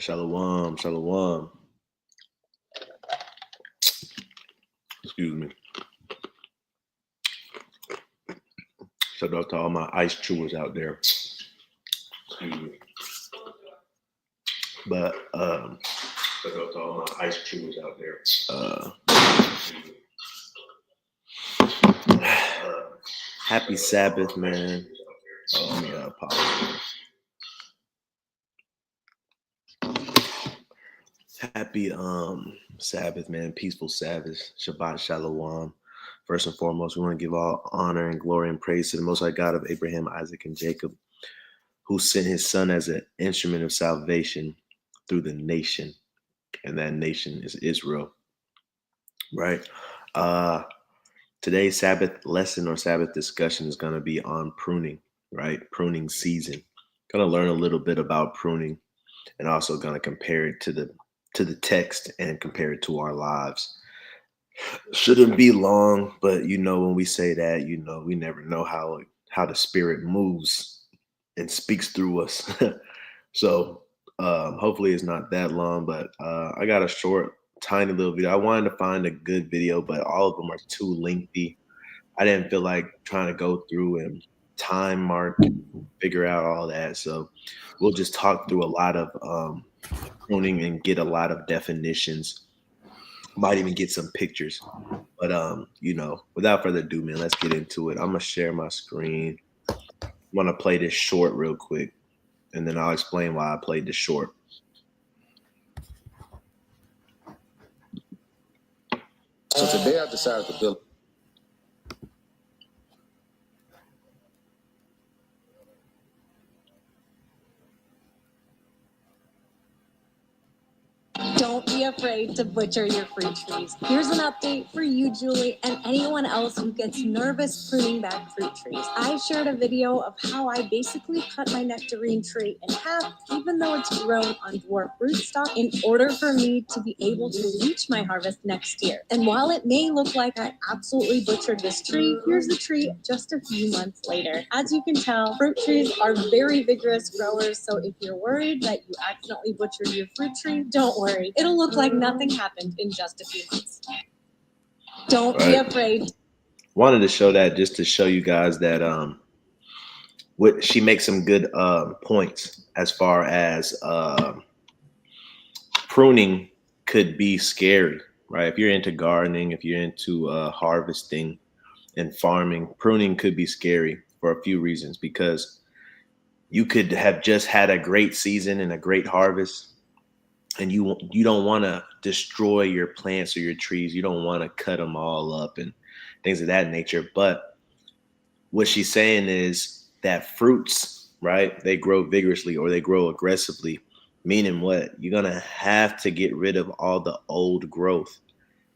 Shalom, shalom. Excuse me. Shout out to all my ice chewers out there. Excuse me. But shout out to all my ice chewers out there. Happy Sabbath, man. Oh, let me apologize. Happy Sabbath, man. Peaceful Sabbath. Shabbat Shalom. First and foremost, we want to give all honor and glory and praise to the Most High God of Abraham, Isaac, and Jacob, who sent his son as an instrument of salvation through the nation. And that nation is Israel. Right? Today's Sabbath lesson or Sabbath discussion is going to be on pruning, right? Pruning season. Going to learn a little bit about pruning and also going to compare it to the text and compare it to our lives. Shouldn't be long, but when we say that, we never know how the spirit moves and speaks through us. So hopefully it's not that long, but I got a short, tiny little video. I wanted to find a good video, but all of them are too lengthy. I didn't feel like trying to go through and time mark, figure out all that. So we'll just talk through a lot of pruning and get a lot of definitions. Might even get some pictures. But without further ado, man, let's get into it. I'm gonna share my screen. I'm gonna play this short real quick, and then I'll explain why I played this short. So today I decided to build. Don't be afraid to butcher your fruit trees. Here's an update for you, Julie, and anyone else who gets nervous pruning back fruit trees. I shared a video of how I basically cut my nectarine tree in half, even though it's grown on dwarf rootstock, in order for me to be able to reach my harvest next year. And while it may look like I absolutely butchered this tree, here's the tree just a few months later. As you can tell, fruit trees are very vigorous growers, so if you're worried that you accidentally butchered your fruit tree, don't worry. It'll look like nothing happened in just a few months. Don't be afraid. Wanted to show that just to show you guys that she makes some good points as far as pruning could be scary, right? If you're into gardening, if you're into harvesting and farming, pruning could be scary for a few reasons, because you could have just had a great season and a great harvest, and you don't want to destroy your plants or your trees. You don't want to cut them all up and things of that nature. But what she's saying is that fruits, right, they grow vigorously or they grow aggressively, meaning what? You're going to have to get rid of all the old growth.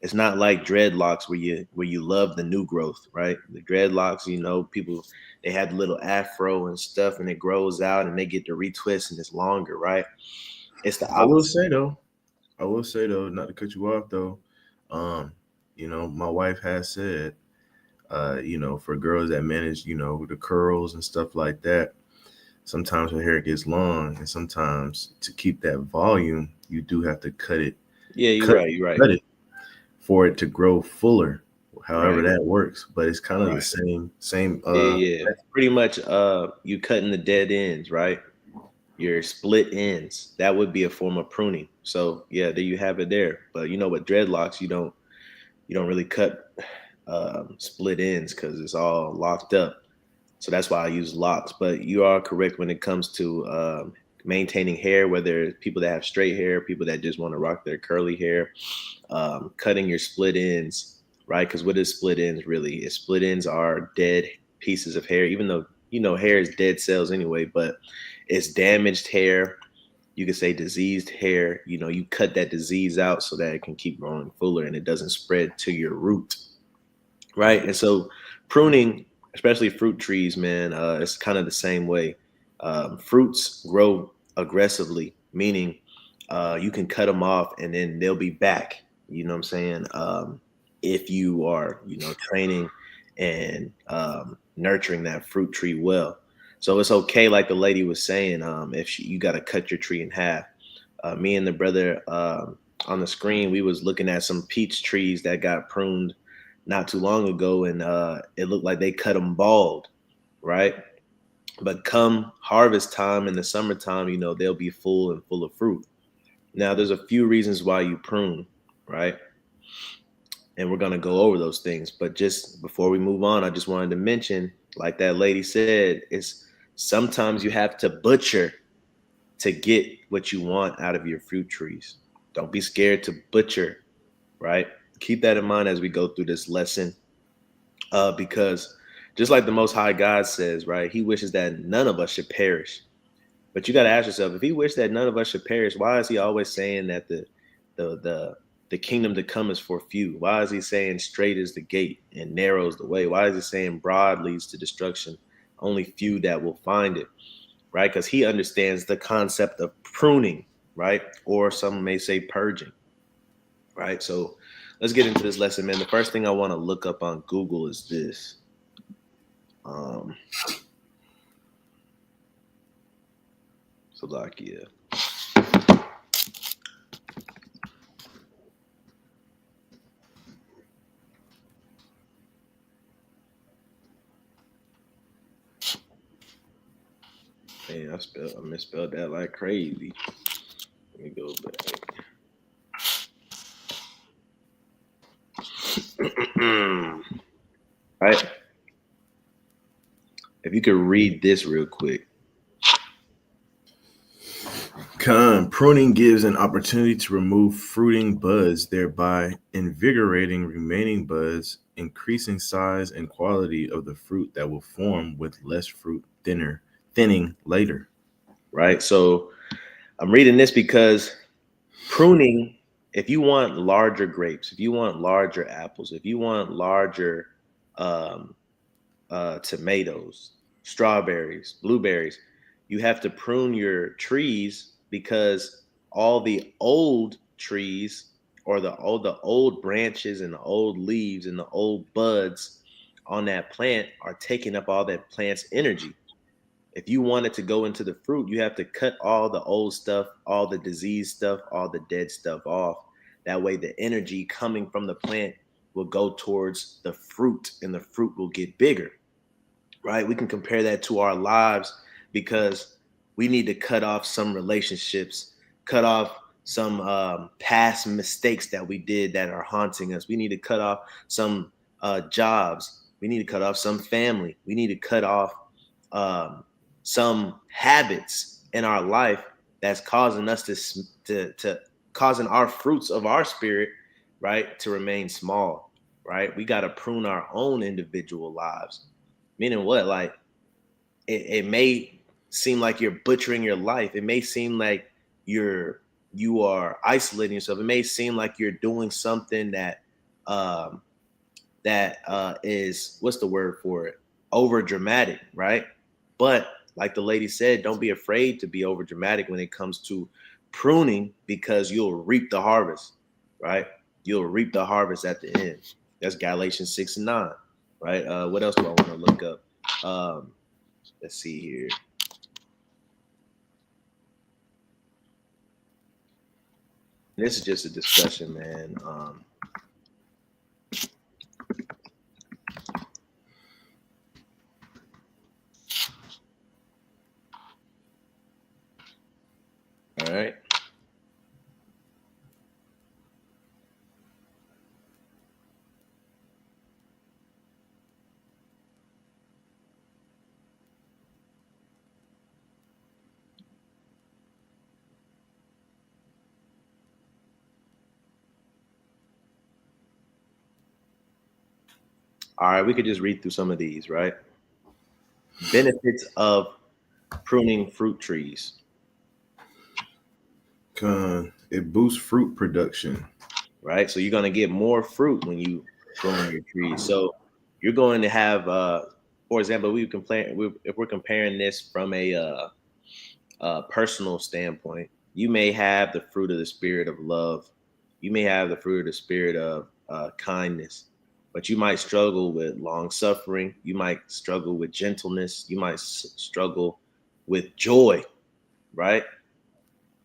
It's not like dreadlocks where you love the new growth, right? The dreadlocks, people, they have the little afro and stuff, and it grows out and they get to retwist and it's longer, right? It's the opposite. I will say though, not to cut you off though, my wife has said, for girls that manage, the curls and stuff like that, sometimes her hair gets long, and sometimes to keep that volume, you do have to cut it. Yeah, you're right. Cut it for it to grow fuller, however that works. But it's kind of the same. Yeah. Pretty much, you cutting the dead ends, right? Your split ends. That would be a form of pruning. So yeah, there you have it there. But with dreadlocks, you don't really cut split ends because it's all locked up. So that's why I use locks. But you are correct when it comes to maintaining hair, whether it's people that have straight hair, people that just want to rock their curly hair, cutting your split ends, right? Because what is split ends really? Split ends are dead pieces of hair, even though hair is dead cells anyway, but it's damaged hair. You could say diseased hair. You cut that disease out so that it can keep growing fuller and it doesn't spread to your root, right? And so pruning, especially fruit trees, man, it's kind of the same way. Fruits grow aggressively, meaning you can cut them off and then they'll be back. You know what I'm saying? If you are, training and nurturing that fruit tree well. So it's okay, like the lady was saying, if you got to cut your tree in half. Me and the brother on the screen, we was looking at some peach trees that got pruned not too long ago, and it looked like they cut them bald, right? But come harvest time in the summertime, you know, they'll be full and full of fruit. Now, there's a few reasons why you prune, right? And we're gonna go over those things. But just before we move on, I just wanted to mention, like that lady said, it's sometimes you have to butcher to get what you want out of your fruit trees. Don't be scared to butcher, right? Keep that in mind as we go through this lesson, because just like the Most High God says, right, He wishes that none of us should perish. But you got to ask yourself, if He wished that none of us should perish, why is He always saying that the the the kingdom to come is for few? Why is He saying straight is the gate and narrow is the way? Why is He saying broad leads to destruction? Only few that will find it, right? Because He understands the concept of pruning, right? Or some may say purging, right? So let's get into this lesson, man. The first thing I want to look up on Google is this. Slovakia. Man, I misspelled that like crazy. Let me go back. Right? If you could read this real quick. Pruning gives an opportunity to remove fruiting buds, thereby invigorating remaining buds, increasing size and quality of the fruit that will form with less fruit thinning later. Right? So I'm reading this because pruning, if you want larger grapes, if you want larger apples, if you want larger um, tomatoes, strawberries, blueberries, you have to prune your trees because all the old trees or the old branches and the old leaves and the old buds on that plant are taking up all that plant's energy. If you want it to go into the fruit, you have to cut all the old stuff, all the disease stuff, all the dead stuff off. That way, the energy coming from the plant will go towards the fruit and the fruit will get bigger, right? We can compare that to our lives because we need to cut off some relationships, cut off some past mistakes that we did that are haunting us. We need to cut off some jobs. We need to cut off some family. We need to cut off some habits in our life that's causing us to causing our fruits of our spirit, right, to remain small, right? We got to prune our own individual lives. Meaning what? Like it may seem like you're butchering your life. It may seem like you are isolating yourself. It may seem like you're doing something that is, what's the word for it? Over dramatic, right? But like the lady said, don't be afraid to be over dramatic when it comes to pruning because you'll reap the harvest, right? You'll reap the harvest at the end. That's Galatians 6:9, right? What else do I want to look up? Let's see here. This is just a discussion, man. All right. All right, we could just read through some of these, right? Benefits of pruning fruit trees. It boosts fruit production. Right? So you're going to get more fruit when you prune your trees. So you're going to have, for example, if we're comparing this from a personal standpoint, you may have the fruit of the spirit of love. You may have the fruit of the spirit of kindness, but you might struggle with long suffering. You might struggle with gentleness. You might struggle with joy, right?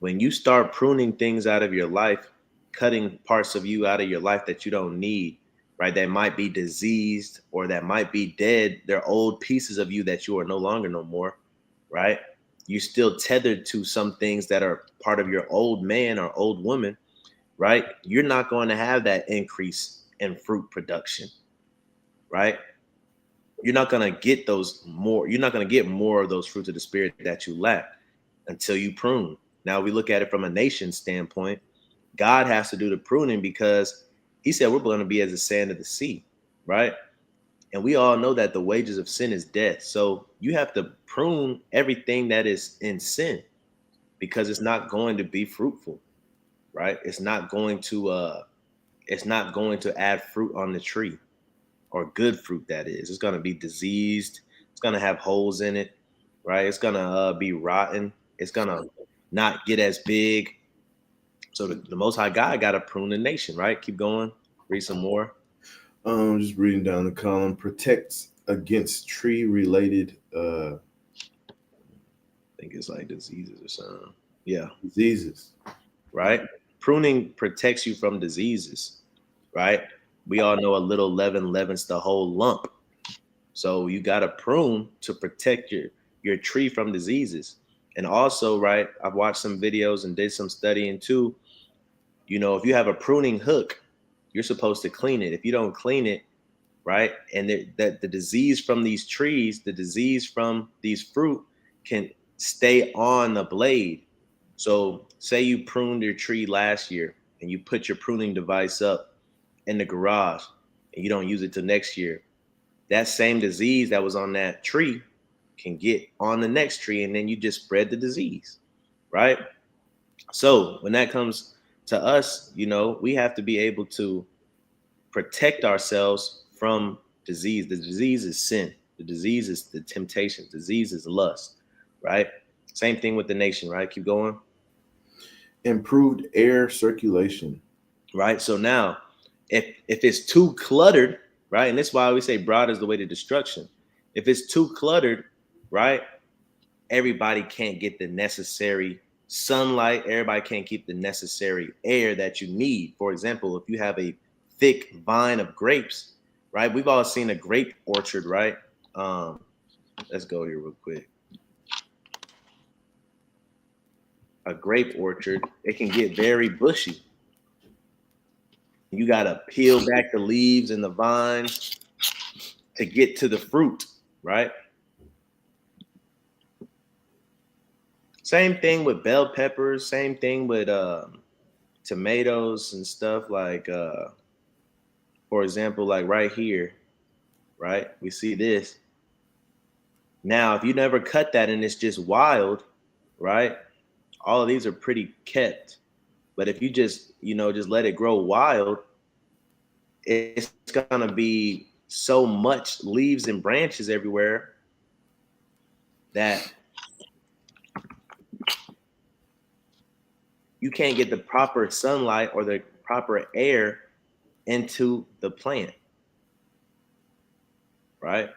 When you start pruning things out of your life, cutting parts of you out of your life that you don't need, right? That might be diseased or that might be dead. They're old pieces of you that you are no longer no more, right? You're still tethered to some things that are part of your old man or old woman, right? You're not going to have that increase in fruit production, right? You're not going to get those more. You're not going to get more of those fruits of the spirit that you lack until you prune. Now we look at it from a nation standpoint. God has to do the pruning because he said we're going to be as the sand of the sea, right? And we all know that the wages of sin is death. So you have to prune everything that is in sin because it's not going to be fruitful, right? It's not going to add fruit on the tree, or good fruit that is. It's going to be diseased. It's going to have holes in it, right? It's going to be rotten. It's going to not get as big. So the Most High God got to prune the nation, right? Keep going. Read some more. Just reading down the column. Protects against tree-related I think it's like diseases or something. Yeah. diseases. Right? Pruning protects you from diseases, right? We all know a little leaven leavens the whole lump. So you got to prune to protect your tree from diseases. And also, right, I've watched some videos and did some studying too. You know, if you have a pruning hook, you're supposed to clean it. If you don't clean it, right, and that the disease from these trees, the disease from these fruit can stay on the blade. So say you pruned your tree last year and you put your pruning device up in the garage and you don't use it till next year. That same disease that was on that tree can get on the next tree, and then you just spread the disease, right? So when that comes to us, you know, we have to be able to protect ourselves from disease. The disease is sin. The disease is the temptation. Disease is lust, right? Same thing with the nation, right? Keep going. Improved air circulation. Right. So now, if it's too cluttered, right, and that's why we say broad is the way to destruction. If it's too cluttered, right, everybody can't get the necessary sunlight. Everybody can't keep the necessary air that you need. For example, if you have a thick vine of grapes, right? We've all seen a grape orchard, right? Let's go here real quick. A grape orchard, it can get very bushy. You got to peel back the leaves and the vines to get to the fruit, right? Same thing with bell peppers, same thing with tomatoes and stuff like, for example, like right here, right? We see this. Now, if you never cut that and it's just wild, right? All of these are pretty kept. But if you just, you know, just let it grow wild, it's gonna be so much leaves and branches everywhere that you can't get the proper sunlight or the proper air into the plant, right?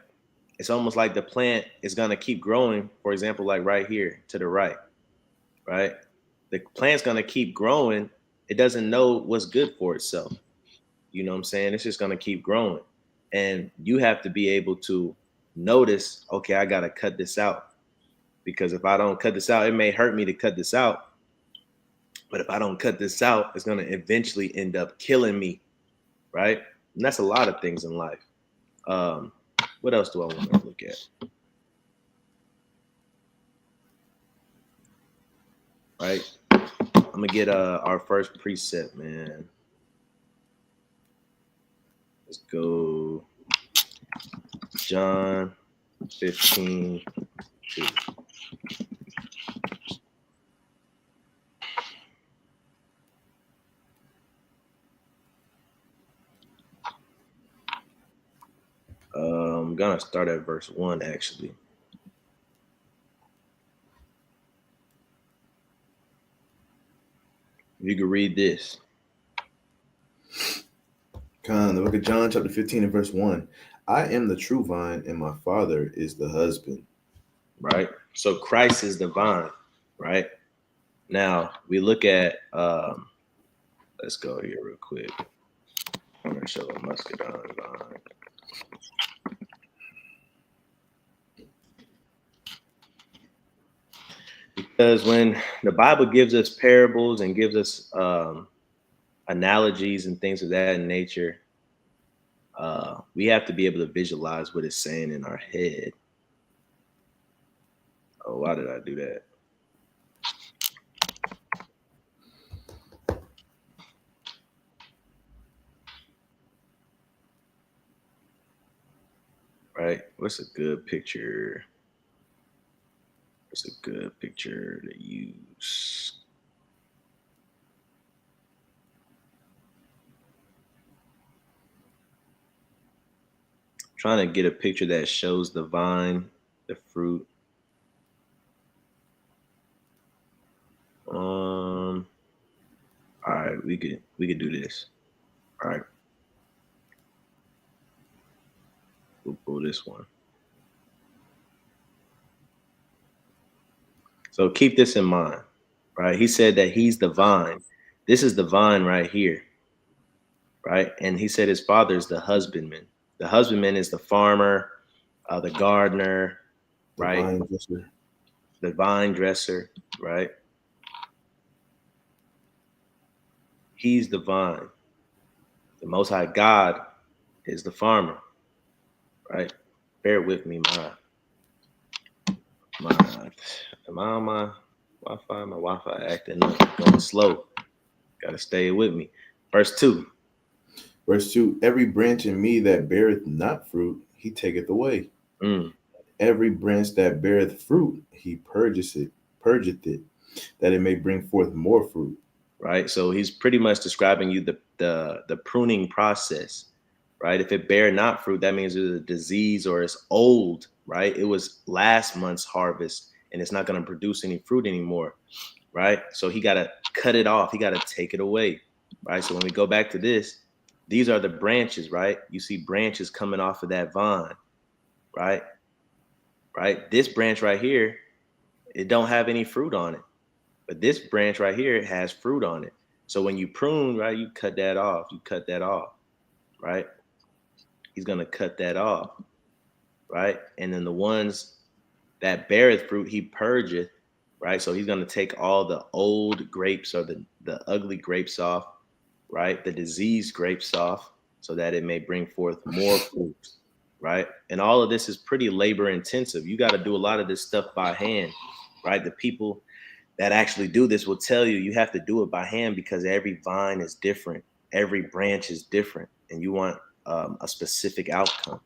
It's almost like the plant is gonna keep growing, for example, like right here to the right, right? The plant's gonna keep growing. It doesn't know what's good for itself. You know what I'm saying? It's just gonna keep growing. And you have to be able to notice, okay, I gotta cut this out. Because if I don't cut this out, it may hurt me to cut this out. But if I don't cut this out, it's gonna eventually end up killing me, right? And that's a lot of things in life. What else do I want to look at? Right? I'm gonna get our first precept, man. Let's go John 15:2. I'm gonna start at verse 1 actually. You can read this. The book of John, chapter 15 and verse 1. I am the true vine, and my Father is the husband. Right? So Christ is the vine, right? Now we look at let's go here real quick. I'm gonna show a muscadine vine. Because when the Bible gives us parables and gives us analogies and things of that nature, we have to be able to visualize what it's saying in our head. Oh, why did I do that? Right? What's a good picture? What's a good picture to use? Trying to get a picture that shows the vine, the fruit. All right, we could do this. All right. We'll pull this one. So keep this in mind, right? He said that he's the vine. This is the vine right here, right? And he said his father is the husbandman. The husbandman is the farmer, the gardener, right? The vine dresser, right? He's the vine. The Most High God is the farmer, right? Bear with me, am I on my Wi-Fi? My Wi-Fi acting up, going slow. Gotta stay with me. Verse 2. Verse 2, every branch in me that beareth not fruit, he taketh away. Every branch that beareth fruit, he purgeth it, that it may bring forth more fruit. Right. So he's pretty much describing you the pruning process, right? If it bear not fruit, that means it's a disease or it's old, right? It was last month's harvest and it's not going to produce any fruit anymore, right? So he got to cut it off. He got to take it away, right? So when we go back to this, these are the branches, right? You see branches coming off of that vine, right? Right. This branch right here, it don't have any fruit on it. But this branch right here has fruit on it. So when you prune, right, you cut that off. You cut that off, right? He's going to cut that off, right? And then the ones that beareth fruit, he purgeth, right? So he's going to take all the old grapes or the ugly grapes off, right? The diseased grapes off so that it may bring forth more fruit, right? And all of this is pretty labor intensive. You got to do a lot of this stuff by hand, right? The people that actually do this will tell you have to do it by hand because every vine is different. Every branch is different. And you want a specific outcome,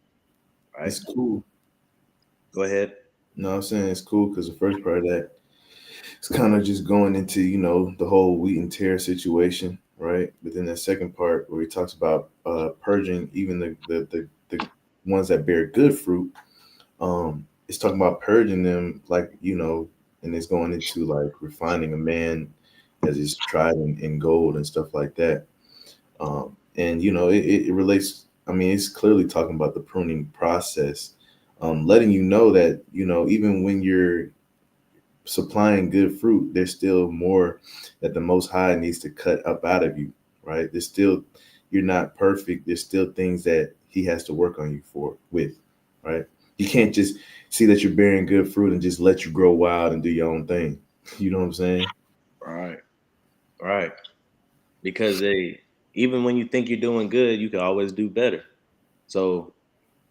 right? It's cool. Go ahead. No, I'm saying it's cool because the first part of that, it's kind of just going into, the whole wheat and tear situation, right? But then that second part where he talks about purging even the ones that bear good fruit, it's talking about purging them like, and it's going into like refining a man as is tried in gold and stuff like that. And, it relates. I mean, it's clearly talking about the pruning process, letting you know that, even when you're supplying good fruit, there's still more that the Most High needs to cut up out of you, right? There's still, you're not perfect. There's still things that he has to work on you with, right? You can't just see that you're bearing good fruit and just let you grow wild and do your own thing. You know what I'm saying? Right. Because even when you think you're doing good, you can always do better. So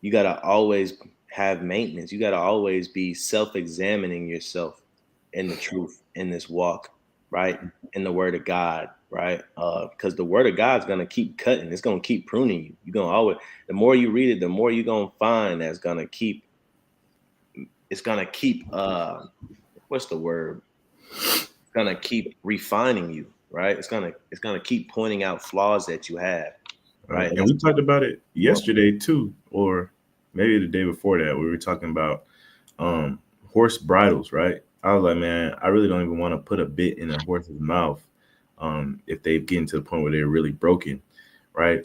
you got to always have maintenance. You got to always be self-examining yourself in the truth, in this walk, right? In the word of God, right? Because the word of God's going to keep cutting. It's going to keep pruning you. You're going to always, the more you read it, the more you're going to find that's going to keep, it's going to keep, what's the word? It's going to keep refining you, right? It's going to keep pointing out flaws that you have, right? And we talked about it yesterday too, or maybe the day before that. We were talking about horse bridles, right? I was like, man, I really don't even want to put a bit in a horse's mouth if they get to the point where they're really broken, right?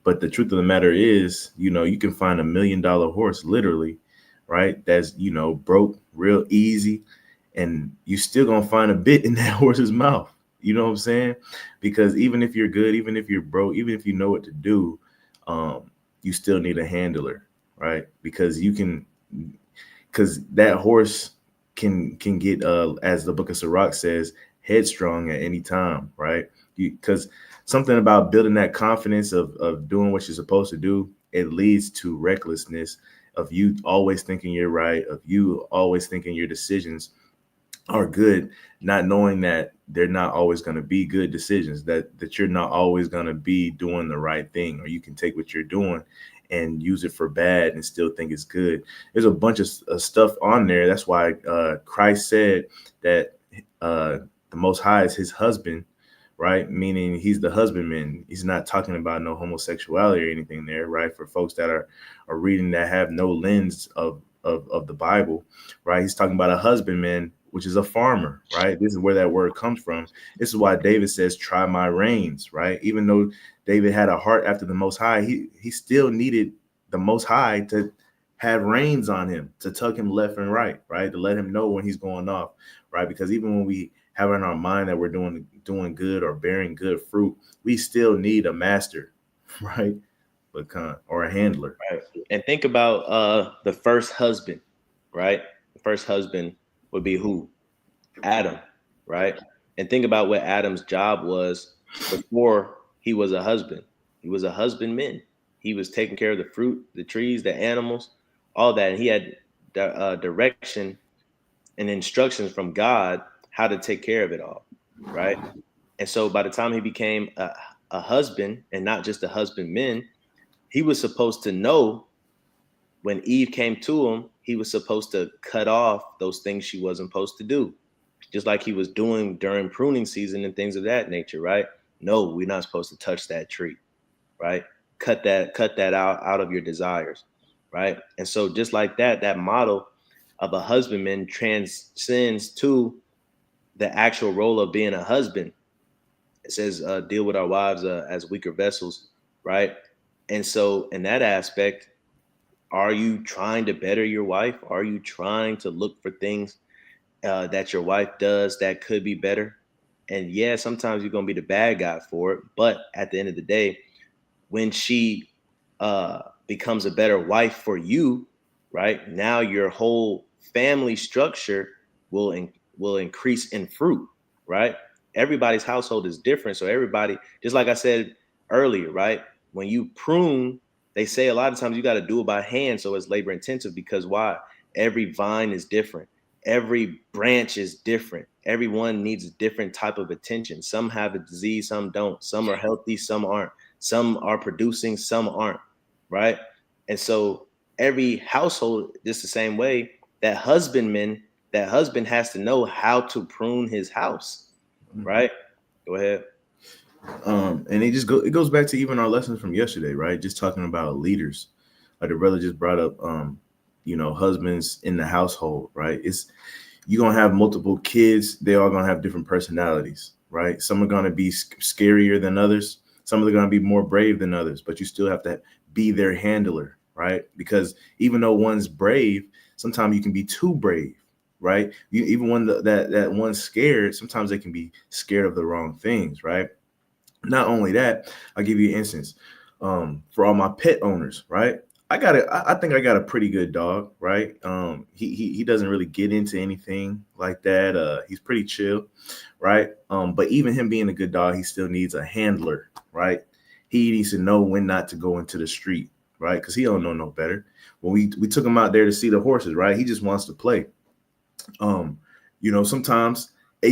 But the truth of the matter is, you can find $1 million horse literally, right? That's, broke real easy. and you still gonna find a bit in that horse's mouth. You know what I'm saying? Because even if you're good, even if you're broke, even if you know what to do, you still need a handler, right? Because that horse can get as the book of Sirach says, headstrong at any time, right? Because something about building that confidence of doing what you're supposed to do, it leads to recklessness, of you always thinking you're right, of you always thinking your decisions are good, not knowing that they're not always going to be good decisions, that you're not always going to be doing the right thing, or you can take what you're doing and use it for bad and still think it's good. There's a bunch of stuff on there. That's why Christ said that the Most High is his husband, right? Meaning he's the husbandman. He's not talking about no homosexuality or anything there, right? For folks that are reading that have no lens of the Bible, right? He's talking about a husbandman, which is a farmer, right? This is where that word comes from. This is why David says, try my reins, right? Even though David had a heart after the Most High, he still needed the Most High to have reins on him, to tug him left and right, right? To let him know when he's going off, right? Because even when we have in our mind that we're doing good or bearing good fruit, we still need a master, right? Or a handler. Right. And think about the first husband, right? The first husband would be who? Adam, right? And think about what Adam's job was before he was a husband. He was a husbandman. He was taking care of the fruit, the trees, the animals, all that. And he had direction and instructions from God how to take care of it all, right? And so by the time he became a husband, and not just a husbandman, he was supposed to know when Eve came to him, he was supposed to cut off those things she wasn't supposed to do, just like he was doing during pruning season and things of that nature, right? No, we're not supposed to touch that tree, right? Cut that out of your desires, right? And so just like that, that model of a husbandman transcends to the actual role of being a husband. It says, deal with our wives as weaker vessels, right? And so in that aspect, are you trying to better your wife? Are you trying to look for things that your wife does that could be better? And yeah, sometimes you're gonna be the bad guy for it, but at the end of the day, when she becomes a better wife for you, right? Now your whole family structure will increase in fruit, right? Everybody's household is different, so everybody, just like I said earlier, right? When you prune, they say a lot of times you got to do it by hand, so it's labor intensive. Because why? Every vine is different. Every branch is different. Everyone needs a different type of attention. Some have a disease, some don't. Some are healthy, some aren't. Some are producing, some aren't, right? And so every household, just the same way, that husband has to know how to prune his house, right? Go ahead. And it goes back to even our lessons from yesterday, right? Just talking about leaders. Like the brother just brought up, husbands in the household, right? You're gonna have multiple kids. They all gonna have different personalities, right? Some are gonna be scarier than others. Some are gonna be more brave than others. But you still have to be their handler, right? Because even though one's brave, sometimes you can be too brave, right? Even when that one's scared, sometimes they can be scared of the wrong things, right? Not only that, I'll give you an instance. For all my pet owners, right? I think I got a pretty good dog, right? He doesn't really get into anything like that. He's pretty chill, right? But even him being a good dog, he still needs a handler, right? He needs to know when not to go into the street, right? Because he don't know no better. When we took him out there to see the horses, right? He just wants to play. Sometimes,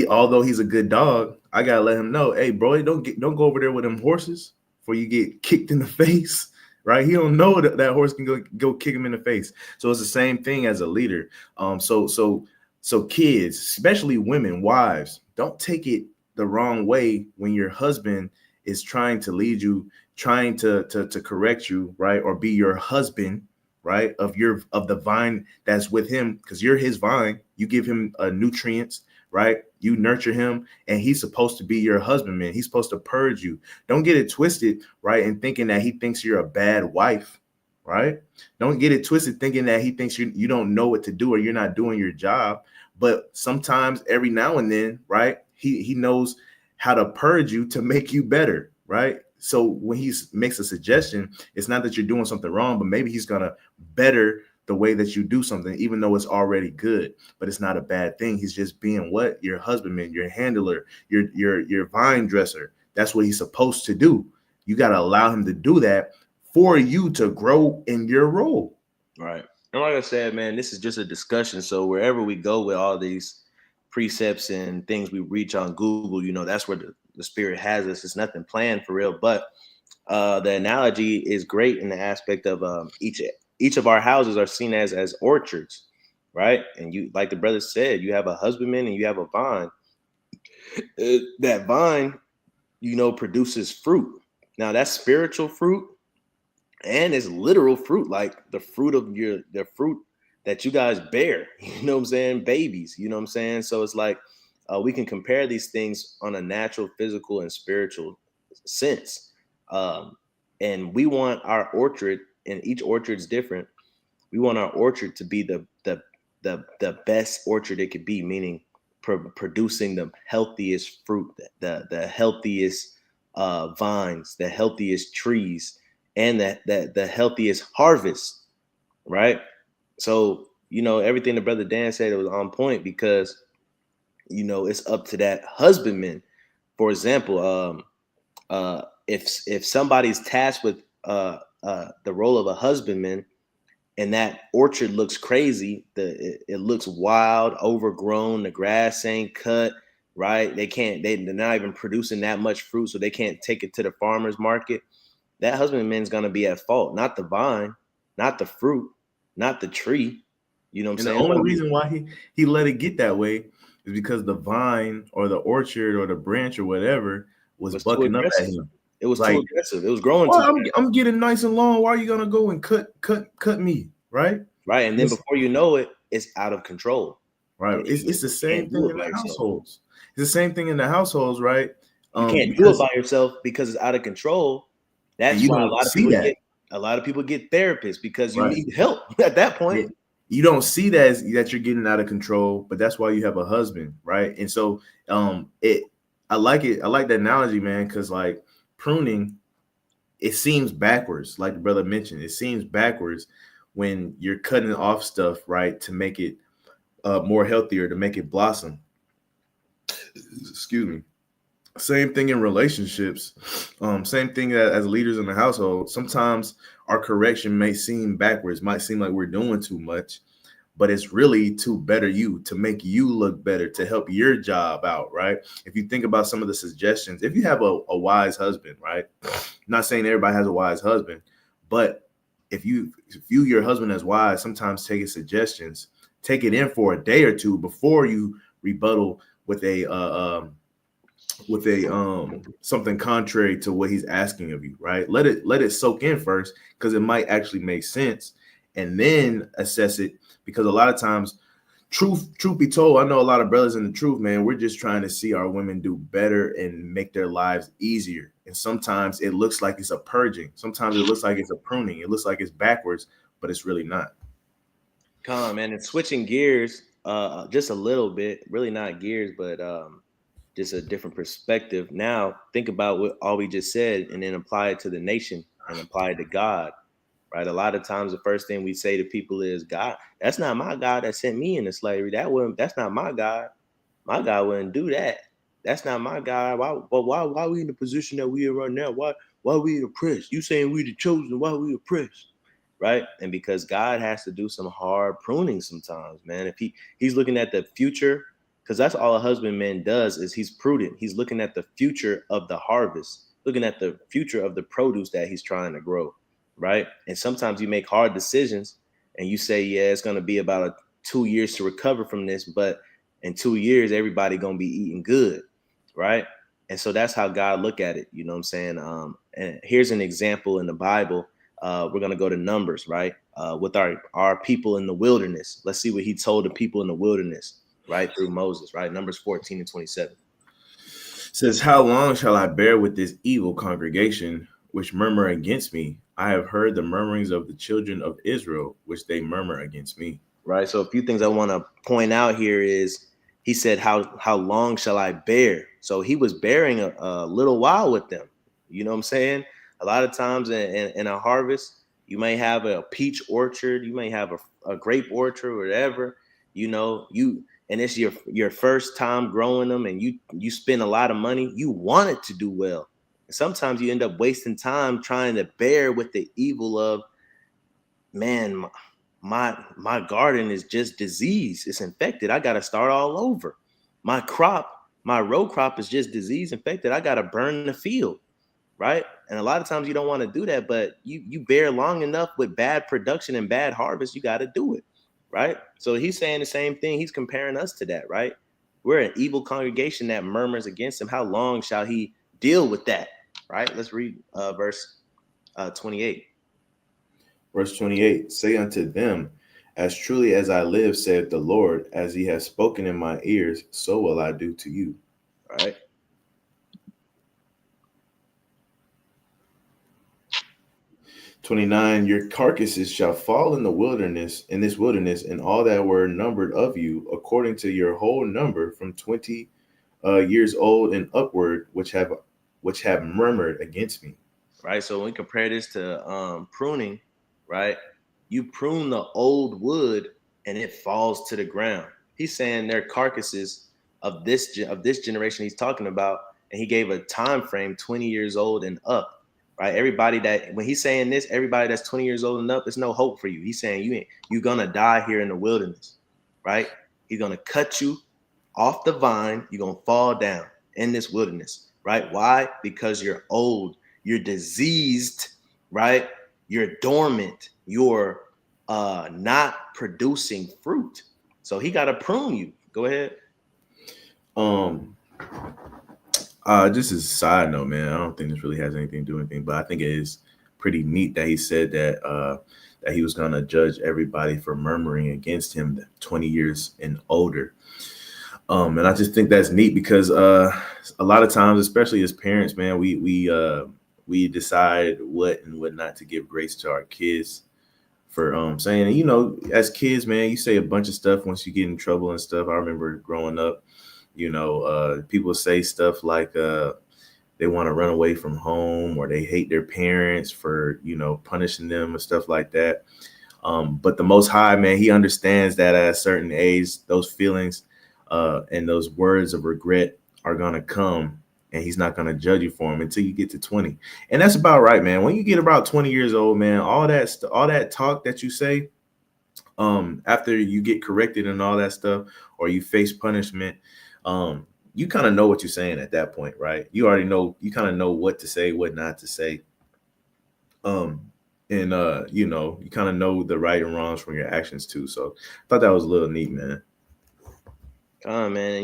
although he's a good dog, I gotta let him know, hey, bro, don't go over there with them horses before you get kicked in the face, right? He don't know that horse can go kick him in the face. So it's the same thing as a leader. So kids, especially women, wives, don't take it the wrong way when your husband is trying to lead you, trying to correct you, right, or be your husband, right, of the vine that's with him, because you're his vine. You give him nutrients, right? You nurture him, and he's supposed to be your husband, man. He's supposed to purge you. Don't get it twisted, right, and thinking that he thinks you're a bad wife, right? Don't get it twisted thinking that he thinks you don't know what to do or you're not doing your job, But sometimes every now and then, right, he knows how to purge you to make you better, right? So when he makes a suggestion, it's not that you're doing something wrong, but maybe he's gonna better the way that you do something, even though it's already good. But it's not a bad thing. He's just being what? Your husbandman, your handler, your vine dresser. That's what he's supposed to do. You got to allow him to do that for you to grow in your role. Right. And like I said, man, this is just a discussion. So wherever we go with all these precepts and things we reach on Google, you know, that's where the spirit has us. It's nothing planned for real. But the analogy is great in the aspect of each of our houses are seen as orchards, right? And you, like the brother said, you have a husbandman and you have a vine. That vine, you know, produces fruit. Now that's spiritual fruit and it's literal fruit, like the fruit of the fruit that you guys bear. You know what I'm saying? Babies. You know what I'm saying? So it's like we can compare these things on a natural, physical, and spiritual sense. And we want our orchard, and each orchard's different. We want our orchard to be the best orchard it could be, meaning producing the healthiest fruit, the healthiest vines, the healthiest trees, and the healthiest harvest, right? So, you know, everything the brother Dan said, it was on point because, you know, it's up to that husbandman. For example, if somebody's tasked with the role of a husbandman, and that orchard looks crazy, it looks wild, overgrown, the grass ain't cut, right? They're not even producing that much fruit, so they can't take it to the farmer's market. That husbandman's gonna be at fault, not the vine, not the fruit, not the tree. You know what I'm And the saying? only reason why he let it get that way is because the vine or the orchard or the branch or whatever was was too bucking up at aggressive. him. It was Like, too aggressive. It was growing well, too fast. I'm getting nice and long. Why are you gonna go and cut me? Right? Right. And then before you know it, it's out of control. Right. And It's the you can't same do thing it in by the yourself. households. It's the same thing in the households, right? You can't do it Because by yourself because it's out of control. and That's you why don't see that, a lot of people get therapists because you right? need help at that point. Yeah. You don't see that that you're getting out of control, but that's why you have a husband, right? And so it I like it. I like that analogy, man, because like pruning, it seems backwards, like the brother mentioned. It seems backwards when you're cutting off stuff, right, to make it more healthier, to make it blossom. Excuse me. Same thing in relationships. Same thing as leaders in the household. Sometimes our correction may seem backwards, might seem like we're doing too much, but it's really to better you, to make you look better, to help your job out, right? If you think about some of the suggestions, if you have a wise husband, right? I'm not saying everybody has a wise husband, but if you view your husband as wise, sometimes take his suggestions, take it in for a day or two before you rebuttal with a something contrary to what he's asking of you, right? Let it soak in first, because it might actually make sense, and then assess it. Because a lot of times, truth be told, I know a lot of brothers in the truth, man, we're just trying to see our women do better and make their lives easier. And sometimes it looks like it's a purging, sometimes it looks like it's a pruning, it looks like it's backwards, but it's really not. Come on, man. And switching gears just a little bit, really not gears, but just a different perspective. Now, think about what all we just said and then apply it to the nation and apply it to God, right? A lot of times the first thing we say to people is, God, that's not my God that sent me into slavery. That's not my God. My God wouldn't do that. That's not my God. Why are we in the position that we are right now? Why are we oppressed? You saying we the chosen, why are we oppressed? Right? And because God has to do some hard pruning sometimes, man. If he's looking at the future, because that's all a husbandman does is he's prudent. He's looking at the future of the harvest, looking at the future of the produce that he's trying to grow, right? And sometimes you make hard decisions and you say, yeah, it's going to be about 2 years to recover from this, but in 2 years, everybody going to be eating good, right? And so that's how God look at it. You know what I'm saying? And here's an example in the Bible. We're going to go to Numbers, right? With our people in the wilderness. Let's see what he told the people in the wilderness, right? Through Moses, right? Numbers 14 and 27. Says, how long shall I bear with this evil congregation which murmur against me? I have heard the murmurings of the children of Israel, which they murmur against me. right? So a few things I want to point out here is he said, how long shall I bear? So he was bearing a little while with them. You know what I'm saying? A lot of times in a harvest, you may have a peach orchard, you may have a grape orchard, whatever. You know, and it's your first time growing them, and you spend a lot of money. You want it to do well. And sometimes you end up wasting time trying to bear with the evil of, man, my garden is just diseased. It's infected. I got to start all over. My row crop is just disease infected. I got to burn the field, right? And a lot of times you don't want to do that, but you bear long enough with bad production and bad harvest, you got to do it, right? So he's saying the same thing. He's comparing us to that, right? We're an evil congregation that murmurs against him. How long shall he deal with that, right? Let's read verse 28. Verse 28, say unto them, as truly as I live, saith the Lord, as he has spoken in my ears, so will I do to you. All right. 29, your carcasses shall fall in this wilderness, and all that were numbered of you, according to your whole number, from 20 years old and upward, which have murmured against me. Right. So when we compare this to pruning, right? You prune the old wood and it falls to the ground. He's saying they're carcasses of this generation he's talking about, and he gave a time frame 20 years old and up. Right. Everybody that when he's saying this, everybody that's 20 years old and up, there's no hope for you. He's saying you're gonna die here in the wilderness, right? He's gonna cut you off the vine, you're gonna fall down in this wilderness, right? Why? Because you're old, you're diseased, right? You're dormant, you're not producing fruit. So he got to prune you. Go ahead. Just as a side note, man, I don't think this really has anything to do with anything, but I think it is pretty neat that he said that he was gonna judge everybody for murmuring against him 20 years and older. And I just think that's neat because a lot of times, especially as parents, man, we decide what and what not to give grace to our kids for saying, as kids, man, you say a bunch of stuff once you get in trouble and stuff. I remember growing up, people say stuff like they want to run away from home, or they hate their parents for, punishing them and stuff like that. But the Most High, man, he understands that at a certain age, those feelings and those words of regret are going to come, and he's not going to judge you for them until you get to 20. And that's about right, man. When you get about 20 years old, man, all that talk that you say after you get corrected and all that stuff, or you face punishment, you kind of know what you're saying at that point, right? You already know, you kind of know what to say, what not to say. And you kind of know the right and wrongs from your actions too. So I thought that was a little neat, man. Man,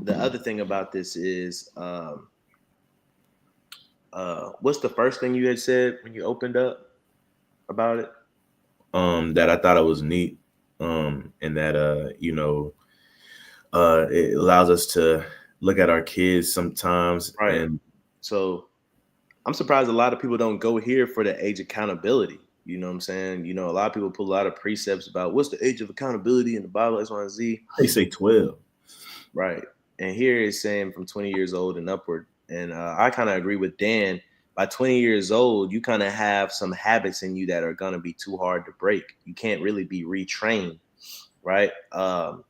the other thing about this is what's the first thing you had said when you opened up about it? That I thought it was neat. And that it allows us to look at our kids sometimes. Right. And so I'm surprised a lot of people don't go here for the age accountability. You know what I'm saying? A lot of people put a lot of precepts about what's the age of accountability in the Bible, X, Y, and Z. They say 12. Right. And here it's saying from 20 years old and upward. And I kind of agree with Dan. By 20 years old, you kind of have some habits in you that are going to be too hard to break. You can't really be retrained, right? Let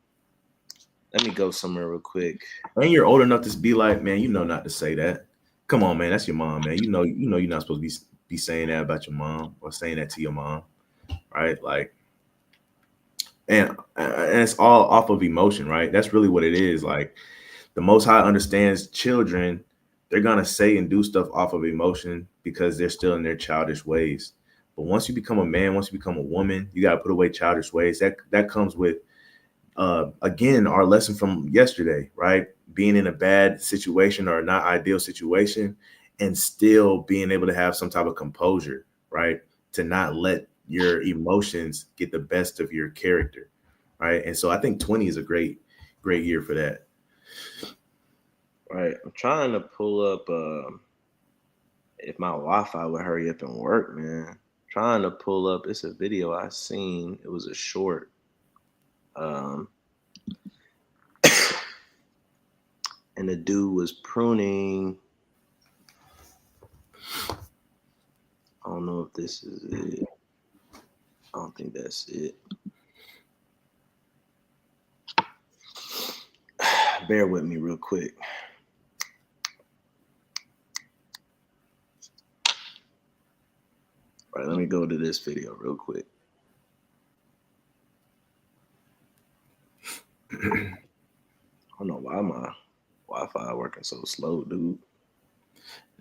me go somewhere real quick. And you're old enough to be like, man, not to say that. Come on, man, that's your mom, man. You're not supposed to be saying that about your mom or saying that to your mom, right? Like, and it's all off of emotion, right? That's really what it is. Like, the Most High understands children. They're gonna say and do stuff off of emotion because they're still in their childish ways. But once you become a man, once you become a woman, you gotta put away childish ways. That comes with again, our lesson from yesterday, right? Being in a bad situation or not ideal situation and still being able to have some type of composure, right? To not let your emotions get the best of your character, right? And so I think 20 is a great year for that. Right. I'm trying to pull up if my Wi-Fi would hurry up and work, man. I'm trying to pull up. It's a video I seen. It was a short. And the dude was pruning. I don't know if this is it. I don't think that's it. Bear with me real quick. All right, let me go to this video real quick. I don't know why my Wi-Fi working so slow, dude.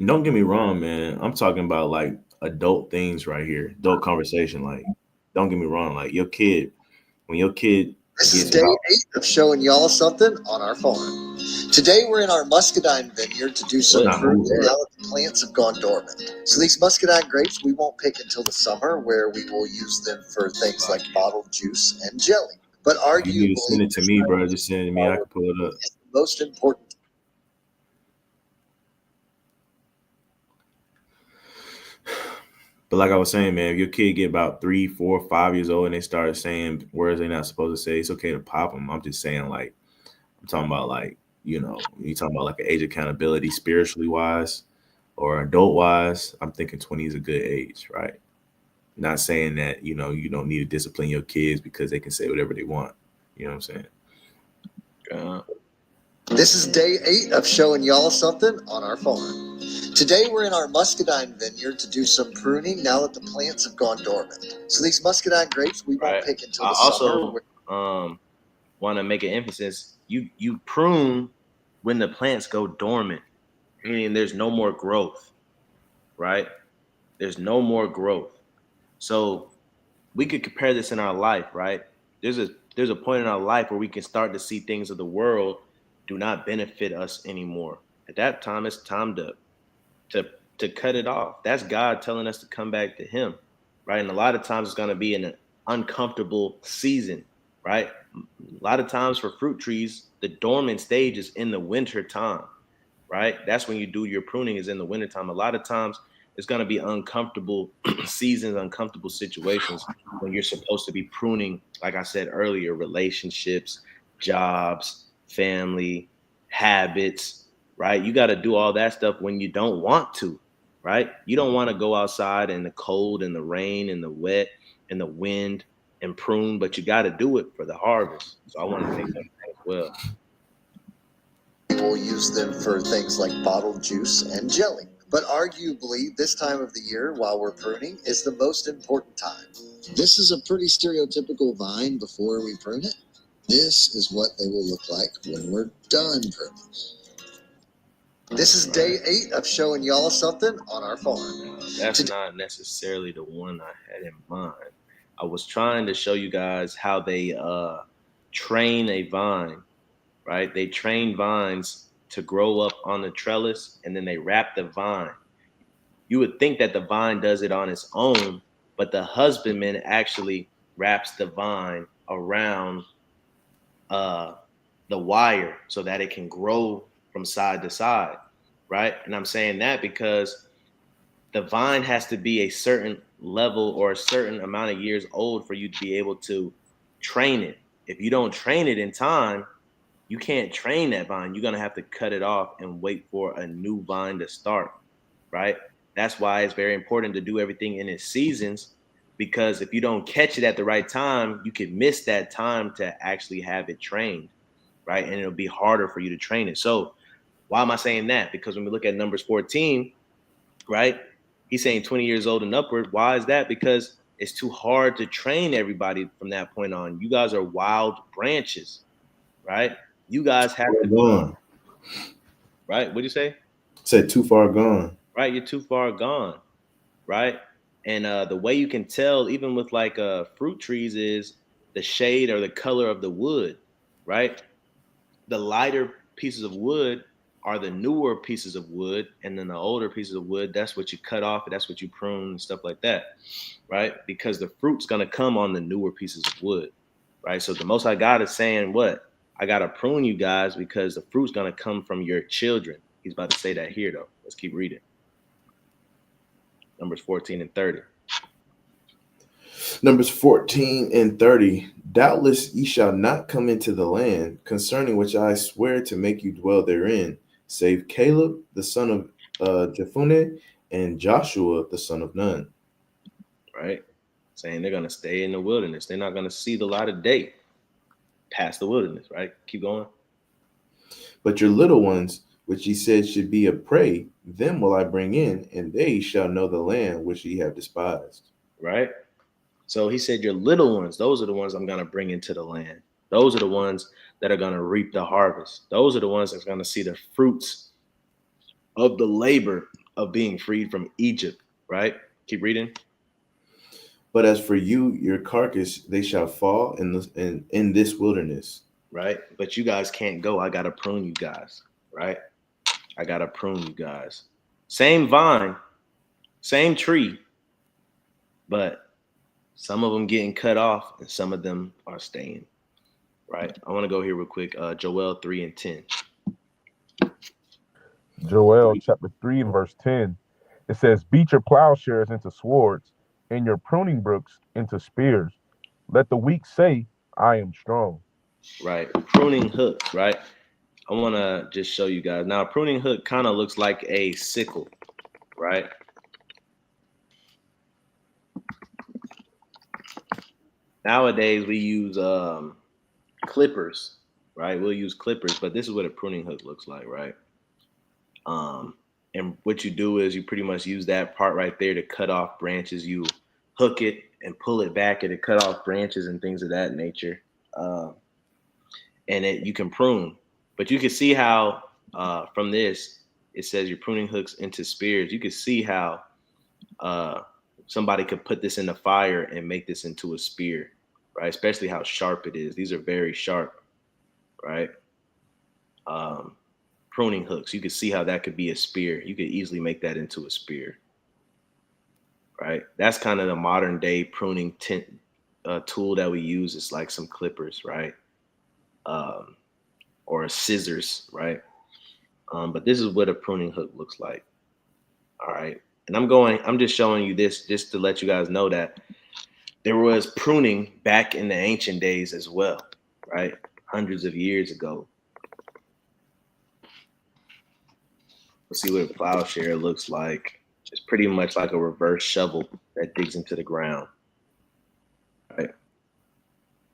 Don't get me wrong, man. I'm talking about like adult things right here, adult conversation. Like, don't get me wrong. Like your kid, when your kid This is gets day about 8 of showing y'all something on our farm. Today we're in our muscadine vineyard to do some What? pruning now that the plants have gone dormant. So these muscadine grapes we won't pick until the summer, where we will use them for things like bottled juice and jelly. But if you need to send arguably, it to me, bro, just send it to me. I can pull it up. is the most important. But like I was saying, man, if your kid get about 3, 4, 5 years old and they start saying words they're not supposed to say, it's okay to pop them. I'm just saying, like, I'm talking about like, you talking about like an age accountability spiritually wise or adult wise. I'm thinking 20 is a good age, right? Not saying that, you don't need to discipline your kids because they can say whatever they want. You know what I'm saying? This is day 8 of showing y'all something on our farm. Today we're in our muscadine vineyard to do some pruning now that the plants have gone dormant. So these muscadine grapes we won't pick until the also summer. Want to make an emphasis. You prune when the plants go dormant, meaning there's no more growth, right? There's no more growth. So we could compare this in our life, right? There's a point in our life where we can start to see things of the world do not benefit us anymore. At that time, it's time to cut it off. That's God telling us to come back to Him, right? And a lot of times it's going to be in an uncomfortable season, right? A lot of times for fruit trees, the dormant stage is in the winter time, right? That's when you do your pruning, is in the wintertime. A lot of times it's going to be uncomfortable seasons, uncomfortable situations when you're supposed to be pruning, like I said earlier, relationships, jobs, family, habits, right? You got to do all that stuff when you don't want to, right? You don't want to go outside in the cold and the rain and the wet and the wind and prune, but you got to do it for the harvest. So I want to make that as well. We'll use them for things like bottled juice and jelly. But arguably, this time of the year, while we're pruning, is the most important time. This is a pretty stereotypical vine before we prune it. This is what they will look like when we're done pruning. This is day 8 of showing y'all something on our farm. That's not necessarily the one I had in mind. I was trying to show you guys how they train a vine, right? They train vines to grow up on the trellis, and then they wrap the vine. You would think that the vine does it on its own, but the husbandman actually wraps the vine around the wire so that it can grow from side to side, right? And I'm saying that because the vine has to be a certain level or a certain amount of years old for you to be able to train it. If you don't train it in time, you can't train that vine. You're going to have to cut it off and wait for a new vine to start, right? That's why it's very important to do everything in its seasons, because if you don't catch it at the right time, you could miss that time to actually have it trained, right? And it'll be harder for you to train it. So why am I saying that? Because when we look at Numbers 14, right, he's saying 20 years old and upward. Why is that? Because it's too hard to train everybody from that point on. You guys are wild branches, right? You guys have to gone. Right? What'd you say? Said too far gone. Right, you're too far gone, right? And the way you can tell, even with like fruit trees, is the shade or the color of the wood, right? The lighter pieces of wood are the newer pieces of wood, and then the older pieces of wood, that's what you cut off, and that's what you prune and stuff like that, right? Because the fruit's gonna come on the newer pieces of wood, right? So the Most High God is saying, what? I gotta prune you guys because the fruit's gonna come from your children. He's about to say that here, though. Let's keep reading. Numbers 14 and 30. Numbers 14 and 30. Doubtless ye shall not come into the land concerning which I swear to make you dwell therein, save Caleb the son of Jephunneh and Joshua the son of Nun. Right? Saying they're gonna stay in the wilderness. They're not gonna see the light of day past the wilderness, right? Keep going. But your little ones, which ye said should be a prey, them will I bring in, and they shall know the land which ye have despised. Right? So he said, your little ones, those are the ones I'm gonna bring into the land. Those are the ones that are gonna reap the harvest. Those are the ones that's gonna see the fruits of the labor of being freed from Egypt, right? Keep reading. But as for you, your carcass, they shall fall in this wilderness. Right? But you guys can't go. I gotta prune you guys, right? I gotta prune you guys. Same vine, same tree, but some of them getting cut off and some of them are staying. Right? I want to go here real quick. Joel 3 and 10. Joel chapter 3 and verse 10. It says, beat your plowshares into swords and your pruning brooks into spears. Let the weak say, I am strong. Right? Pruning hook, right? I want to just show you guys. Now, a pruning hook kind of looks like a sickle, right? Nowadays, we use clippers, right? We'll use clippers, but this is what a pruning hook looks like, right? And what you do is you pretty much use that part right there to cut off branches. You hook it and pull it back and it cut off branches and things of that nature. And you can prune, but you can see how from this, it says you're pruning hooks into spears. You can see how somebody could put this in the fire and make this into a spear, right? Especially how sharp it is. These are very sharp, right? Pruning hooks. You can see how that could be a spear. You could easily make that into a spear, right? That's kind of the modern day pruning tool that we use. It's like some clippers, right? Or scissors, right? But this is what a pruning hook looks like. All right. And I'm just showing you this just to let you guys know that there was pruning back in the ancient days as well, right? Hundreds of years ago. Let's see what a plowshare looks like. It's pretty much like a reverse shovel that digs into the ground, right?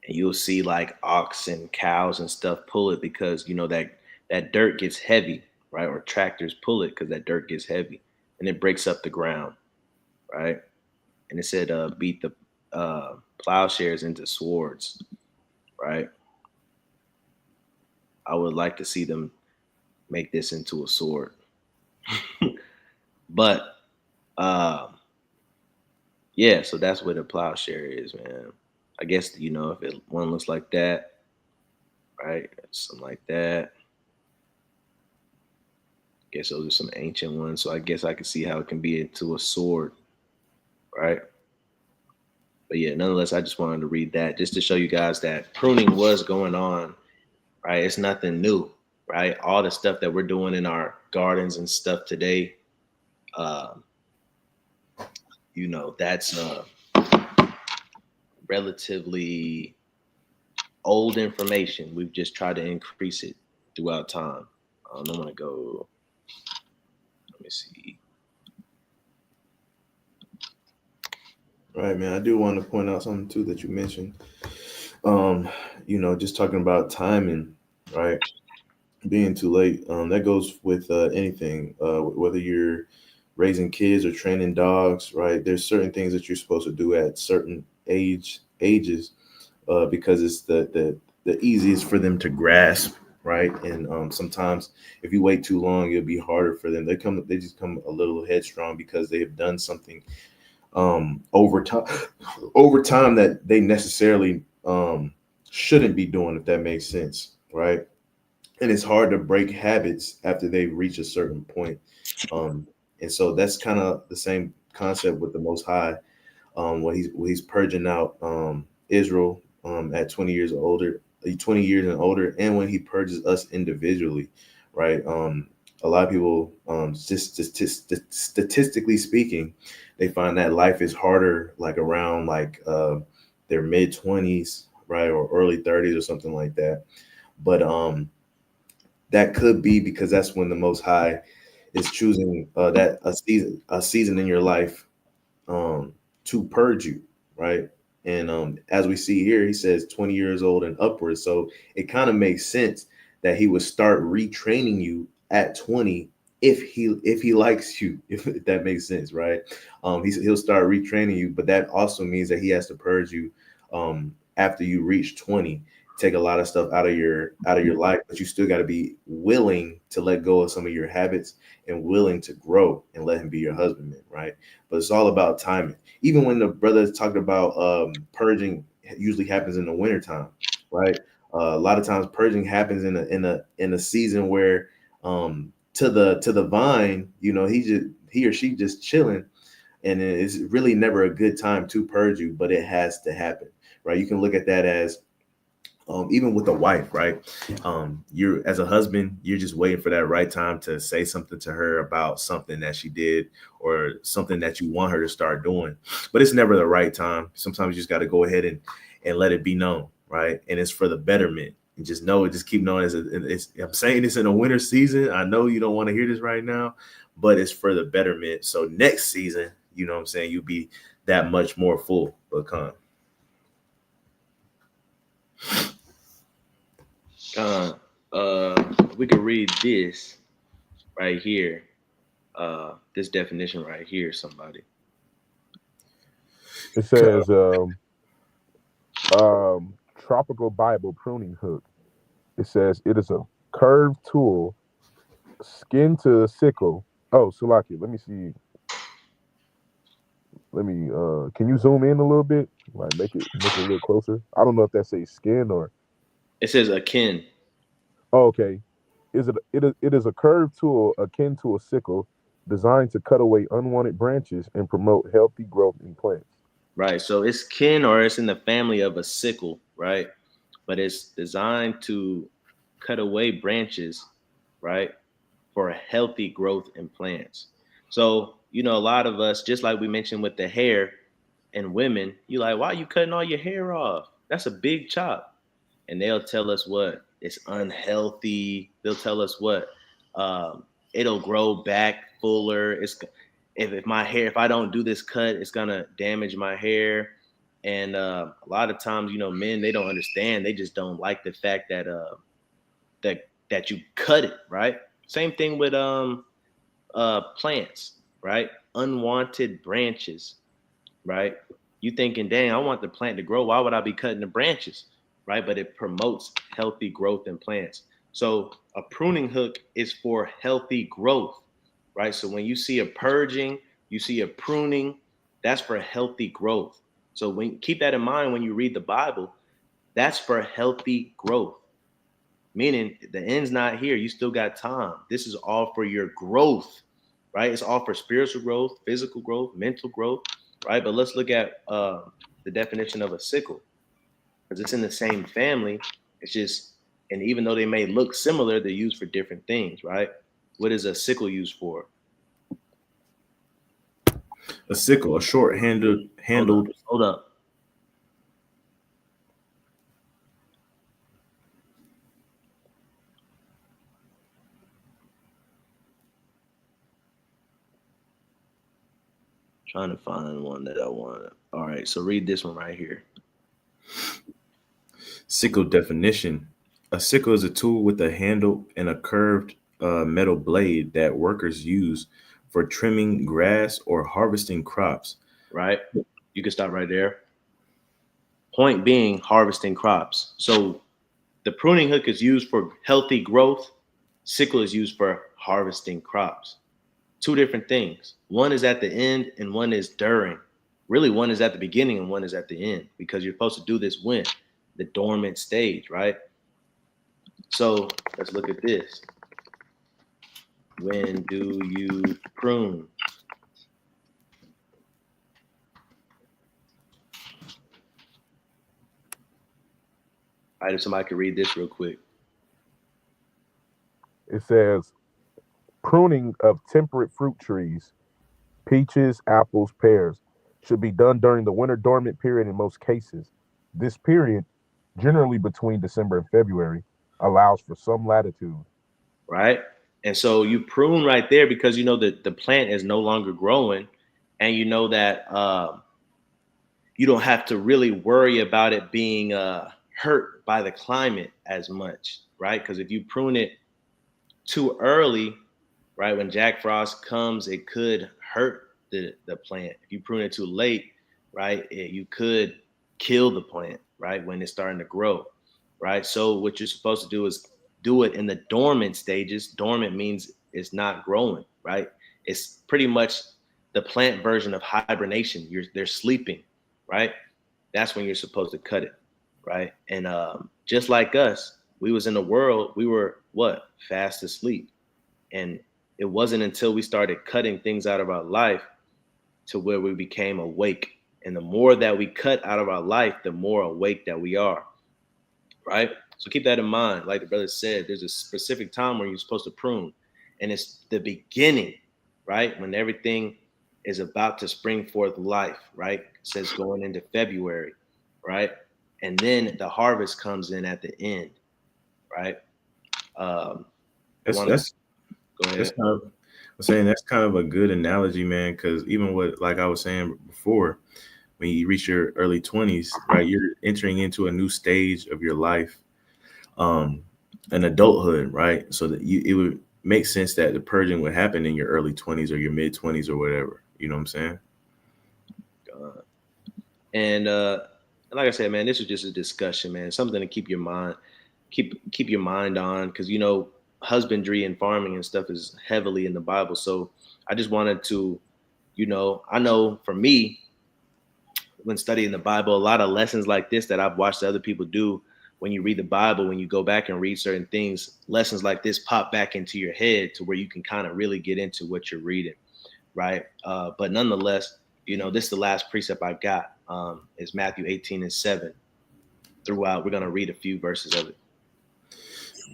And you'll see like ox and cows and stuff pull it because you know that dirt gets heavy, right? Or tractors pull it because that dirt gets heavy and it breaks up the ground, right? And it said beat the plowshares into swords, right? I would like to see them make this into a sword. But yeah, so that's what a plowshare is, man. I guess if one looks like that, right? Something like that. Guess those are some ancient ones. So I guess I can see how it can be into a sword, right? But yeah, nonetheless, I just wanted to read that just to show you guys that pruning was going on, right? It's nothing new, right? All the stuff that we're doing in our gardens and stuff today, that's relatively old information. We've just tried to increase it throughout time. I'm gonna go. Let me see. Right, man. I do want to point out something too that you mentioned. Just talking about timing, right? Being too late. That goes with anything, whether you're raising kids or training dogs, right? There's certain things that you're supposed to do at certain ages, because it's the easiest for them to grasp, right? And sometimes if you wait too long, it'll be harder for them. They just come a little headstrong because they have done something over time that they necessarily shouldn't be doing, if that makes sense, right? And it's hard to break habits after they reach a certain point. And so that's kind of the same concept with the Most High, when he's purging out Israel at 20 years and older, and when he purges us individually, right? A lot of people, just statistically speaking, they find that life is harder, like around like their mid 20s, right, or early 30s or something like that. But that could be because that's when the Most High is choosing that a season in your life to purge you, right? And as we see here, he says 20 years old and upwards. So it kind of makes sense that he would start retraining you at 20 if he likes you, if that makes sense, right? He'll start retraining you, but that also means that he has to purge you after you reach 20, take a lot of stuff out of your life, but you still got to be willing to let go of some of your habits and willing to grow and let him be your husbandman, right? But it's all about timing. Even when the brothers talked about purging, usually happens in the wintertime, right? A lot of times purging happens in a season where to the vine, he or she just chilling, and it's really never a good time to purge you, but it has to happen, right? You can look at that as even with a wife, right? You're as a husband, you're just waiting for that right time to say something to her about something that she did or something that you want her to start doing. But it's never the right time. Sometimes you just got to go ahead and let it be known, right? And it's for the betterment. And just know it, just keep knowing I'm saying this in a winter season. I know you don't want to hear this right now, but it's for the betterment. So next season, you know what I'm saying, you'll be that much more full. But come. We could read this right here. This definition right here, somebody. It says tropical Bible pruning hook. It says it is a curved tool, skin to sickle. Oh, Salaki, let me see. Let me can you zoom in a little bit? Like make it a little closer. I don't know if that says skin or It says akin. oh, okay. It is a curved tool akin to a sickle designed to cut away unwanted branches and promote healthy growth in plants. Right. So it's kin or it's in the family of a sickle, right? But it's designed to cut away branches, right? For a healthy growth in plants. So, a lot of us, just like we mentioned with the hair and women, you like, why are you cutting all your hair off? That's a big chop. And they'll tell us what it's unhealthy. They'll tell us what it'll grow back fuller. If my hair, if I don't do this cut, it's gonna damage my hair. And a lot of times, men, they don't understand. They just don't like the fact that that you cut it, right? Same thing with plants, right? Unwanted branches, right? You thinking, dang, I want the plant to grow. Why would I be cutting the branches, right? But it promotes healthy growth in plants. So a pruning hook is for healthy growth, right? So when you see a purging, you see a pruning, that's for healthy growth. So keep that in mind when you read the Bible. That's for healthy growth, meaning the end's not here. You still got time. This is all for your growth, right? It's all for spiritual growth, physical growth, mental growth, right? But let's look at the definition of a sickle, because it's in the same family. It's just, and even though they may look similar, they're used for different things, right? What is a sickle used for? A sickle, a short handled. Hold up. Trying to find one that I want. All right, so read this one right here. Sickle definition. A sickle is a tool with a handle and a curved metal blade that workers use for trimming grass or harvesting crops. Right? You can stop right there. Point being, harvesting crops. So the pruning hook is used for healthy growth. Sickle is used for harvesting crops. Two different things. One is at the end and one is during. Really, one is at the beginning and one is at the end, because you're supposed to do this when? The dormant stage, right? So let's look at this. When do you prune? All right, if somebody could read this real quick. It says pruning of temperate fruit trees Peaches, apples, pears should be done during the winter dormant period in most cases. This period, generally between December and February, allows for some latitude. right? And so you prune right there because you know that the plant is no longer growing, and you know that you don't have to really worry about it being hurt by the climate as much, right? Because if you prune it too early, right, when Jack Frost comes, it could hurt the plant. If you prune it too late, right, you could kill the plant, right, when it's starting to grow, right? So what you're supposed to do is do it in the dormant stages. Dormant means it's not growing, right? It's pretty much the plant version of hibernation. They're sleeping, right? That's when you're supposed to cut it, right? And just like us, we was in the world, we were what? Fast asleep. And it wasn't until we started cutting things out of our life to where we became awake. And the more that we cut out of our life, the more awake that we are, right? So keep that in mind. Like the brother said, there's a specific time where you're supposed to prune, and it's the beginning, right? When everything is about to spring forth life, right? It says going into February, right? And then the harvest comes in at the end, right? I That's want to that's go that's ahead. kind of I'm saying that's kind of a good analogy, man. Because even what, like I was saying before, when you reach your early 20s, right, you're entering into a new stage of your life, um, an adulthood, right? So that it would make sense that the purging would happen in your early 20s or your mid 20s or whatever. You know what I'm saying? Uh, and like I said, man, this was just a discussion, man. Something to keep your mind, keep your mind on, because you know husbandry and farming and stuff is heavily in the Bible. So I just wanted to, you know, I know for me, when studying the Bible, a lot of lessons like this that I've watched other people do. When you read the Bible, when you go back and read certain things, lessons like this pop back into your head to where you can kind of really get into what you're reading, right? But nonetheless, you know, this is the last precept I got. Is Matthew 18:7. Throughout, we're gonna read a few verses of it.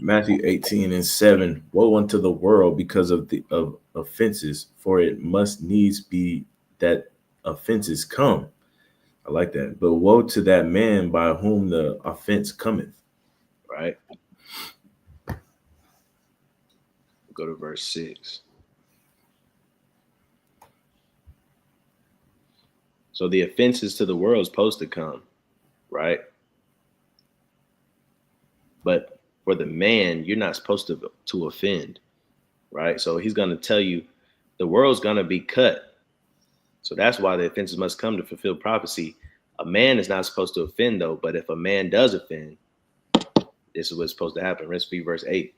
Matthew 18:7. Woe unto the world because of the of offenses, for it must needs be that offenses come. I like that. But woe to that man by whom the offense cometh. Right? Go to verse 6. So the offenses to the world is supposed to come, right? But for the man, you're not supposed to offend, right? So he's gonna tell you the world's gonna be cut. So that's why the offenses must come to fulfill prophecy. A man is not supposed to offend though, but if a man does offend, this is what's supposed to happen. Let's read verse 8.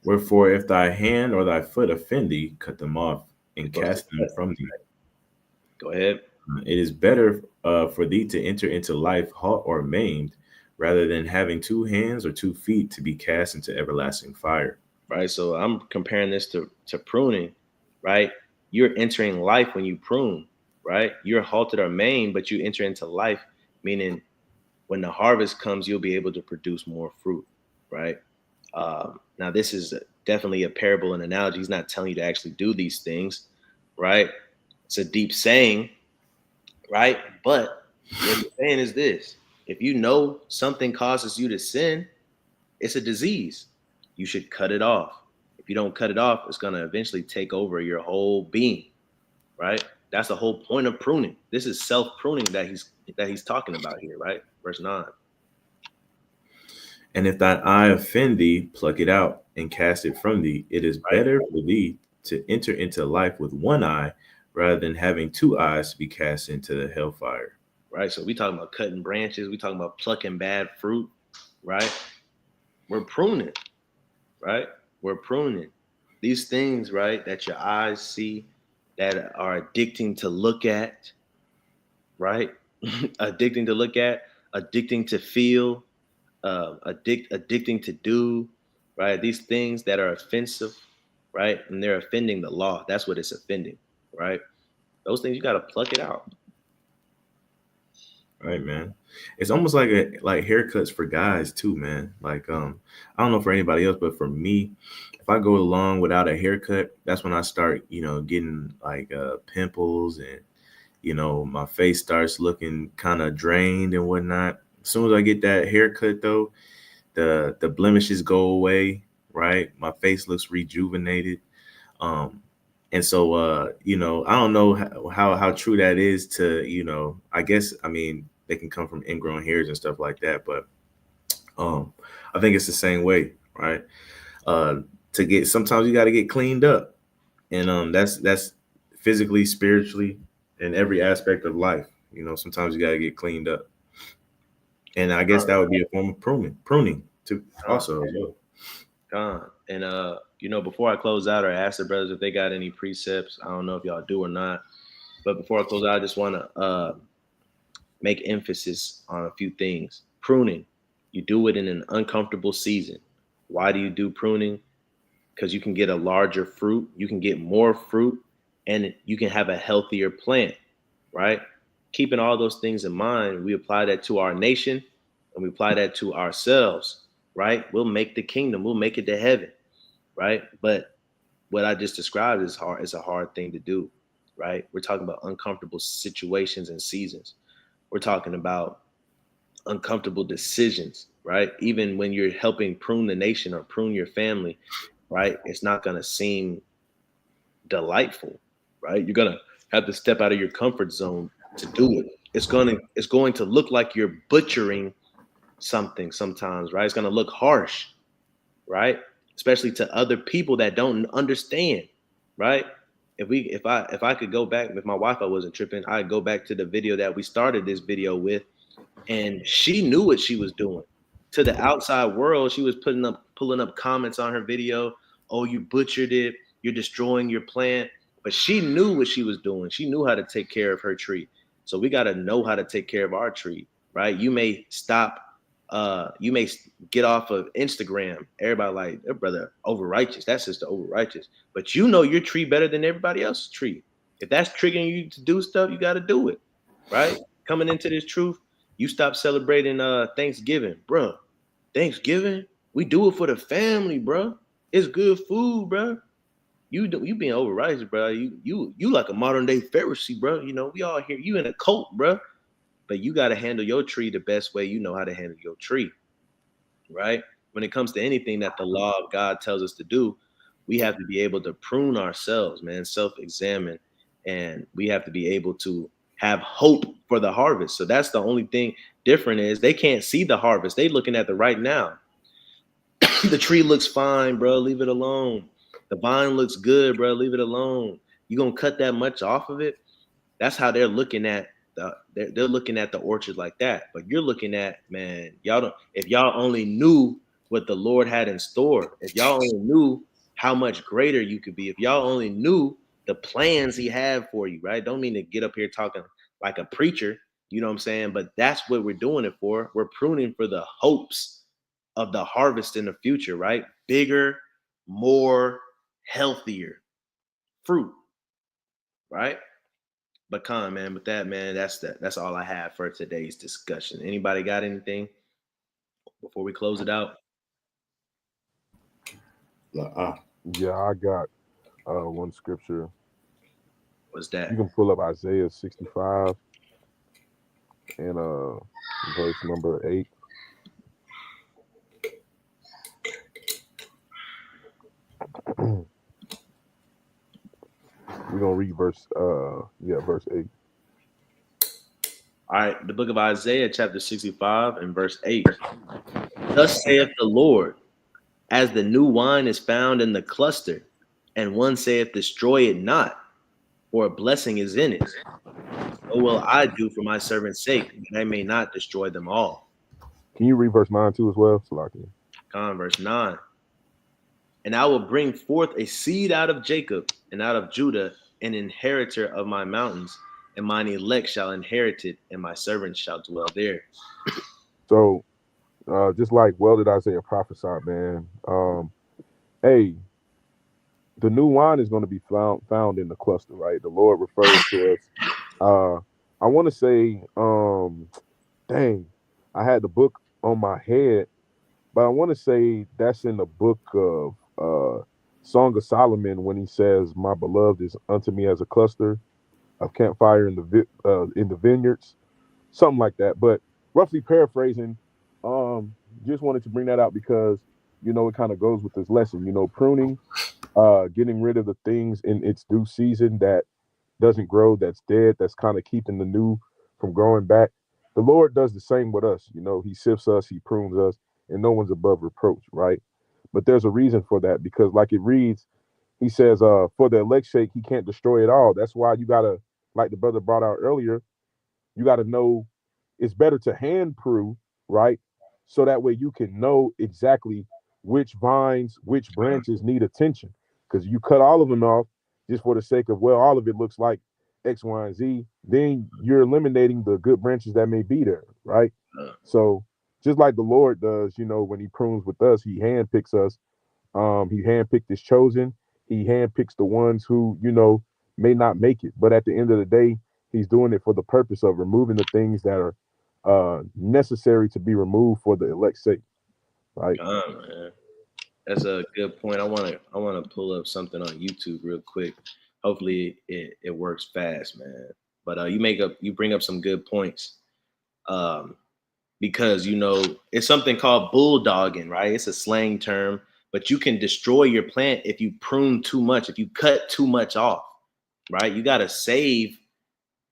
Wherefore, if thy hand or thy foot offend thee, cut them off You're and supposed to cast them from thee. go ahead. It is better for thee to enter into life halt or maimed, rather than having 2 hands or 2 feet to be cast into everlasting fire. Right. So I'm comparing this to pruning, right? You're entering life when you prune, right? You're halted or maimed, but you enter into life, meaning when the harvest comes, you'll be able to produce more fruit, right? Now, this is definitely a parable and analogy. He's not telling you to actually do these things, right? It's a deep saying, right? But what he's saying is this: if you know something causes you to sin, it's a disease. You should cut it off. If you don't cut it off, it's going to eventually take over your whole being, right? That's the whole point of pruning. This is self pruning that he's talking about here, right? Verse 9. And if thine eye offend thee, pluck it out and cast it from thee. It is Right? better for thee to enter into life with one eye, rather than having 2 eyes to be cast into the hellfire. Right. So we talking about cutting branches. We talking about plucking bad fruit, right? We're pruning, right? We're pruning these things, right? That your eyes see, that are addicting to look at, right? Addicting to look at, addicting to feel, addicting to do, right? These things that are offensive, right? And they're offending the law. That's what it's offending, right? Those things you got to pluck it out. Right, man. It's almost like haircuts for guys too, man. I don't know for anybody else, but for me, if I go along without a haircut, that's when I start, getting pimples, and my face starts looking kind of drained and whatnot. As soon as I get that haircut though, the blemishes go away, right? My face looks rejuvenated. Um, and so, I don't know how true that is to, I guess, I mean, they can come from ingrown hairs and stuff like that, but I think it's the same way, right? Uh, sometimes you got to get cleaned up, and that's physically, spiritually, in every aspect of life. Sometimes you got to get cleaned up, and I guess that would be a form of pruning to also as well. Gone. And before I close out or ask the brothers if they got any precepts, I don't know if y'all do or not. But before I close out, I just want to make emphasis on a few things. Pruning, you do it in an uncomfortable season. Why do you do pruning? Because you can get a larger fruit, you can get more fruit, and you can have a healthier plant, right? Keeping all those things in mind, we apply that to our nation and we apply that to ourselves, right? We'll make the kingdom, we'll make it to heaven, right? But what I just described is hard, is a hard thing to do, right? We're talking about uncomfortable situations and seasons. We're talking about uncomfortable decisions, right? Even when you're helping prune the nation or prune your family, right? It's not going to seem delightful, right? You're going to have to step out of your comfort zone to do it. It's going to look like you're butchering something sometimes, right? It's going to look harsh, right? Especially to other people that don't understand, right? If I could go back, if my Wi-Fi wasn't tripping, I'd go back to the video that we started this video with, and she knew what she was doing. To the outside world, she was pulling up comments on her video. Oh, you butchered it. You're destroying your plant. But she knew what she was doing. She knew how to take care of her tree. So we got to know how to take care of our tree, right? You may stop. You may get off of Instagram. Everybody like, their brother over righteous. That's just over righteous. But you know your tree better than everybody else's tree. If that's triggering you to do stuff, you got to do it, right? Coming into this truth, you stop celebrating Thanksgiving, bro. Thanksgiving, we do it for the family, bro. It's good food, bro. You being over righteous, bro. You like a modern day Pharisee, bro. We all here. You in a cult, bro. But you got to handle your tree the best way you know how to handle your tree, right? When it comes to anything that the law of God tells us to do, we have to be able to prune ourselves, man, self-examine, and we have to be able to have hope for the harvest. So that's the only thing different is they can't see the harvest. They looking at the right now. The tree looks fine, bro. Leave it alone. The vine looks good, bro. Leave it alone. You gonna cut that much off of it? That's how they're looking at they're looking at the orchard like that. But you're looking at, man, y'all don't, if y'all only knew what the Lord had in store, if y'all only knew how much greater you could be, if y'all only knew the plans he had for you, right? Don't mean to get up here talking like a preacher, you know what I'm saying? But that's what we're doing it for. We're pruning for the hopes of the harvest in the future, right? Bigger, more, healthier fruit, right? But man, with that, man, that's all I have for today's discussion. Anybody got anything before we close it out? Yeah, I got one scripture. What's that? You can pull up Isaiah 65 and verse number 8. We're gonna read verse 8. All right, the book of Isaiah, chapter 65 and verse 8. Thus saith the Lord, as the new wine is found in the cluster, and one saith, destroy it not, for a blessing is in it. So will I do for my servant's sake, that I may not destroy them all. Can you read verse 9 too as well? Verse 9. And I will bring forth a seed out of Jacob and out of Judah, an inheritor of my mountains, and mine elect shall inherit it, and my servants shall dwell there. So, just like did Isaiah prophesied, man. Hey, the new wine is going to be found in the cluster, right? The Lord refers to us. I want to say Dang, I had the book on my head, but I want to say that's in the book of Song of Solomon when he says, "My beloved is unto me as a cluster of campfire in the vineyards," something like that. But roughly paraphrasing, just wanted to bring that out because it kind of goes with this lesson. Pruning, getting rid of the things in its due season that doesn't grow, that's dead, that's kind of keeping the new from growing back. The Lord does the same with us. He sifts us, he prunes us, and no one's above reproach, right? But there's a reason for that because, like it reads, he says, for the elect's sake, he can't destroy it all. That's why you gotta, like the brother brought out earlier, you gotta know it's better to hand prune, right? So that way you can know exactly which vines, which branches need attention. Because you cut all of them off just for the sake of, well, all of it looks like X, Y, and Z, then you're eliminating the good branches that may be there, right? So just like the Lord does, when he prunes with us, he handpicks us. He handpicked his chosen. He handpicks the ones who, may not make it. But at the end of the day, he's doing it for the purpose of removing the things that are necessary to be removed for the elect's sake, right? Man. That's a good point. I wanna pull up something on YouTube real quick. Hopefully it works fast, man. But you bring up some good points. Because it's something called bulldogging, right? It's a slang term, but you can destroy your plant if you prune too much, if you cut too much off, right? You got to save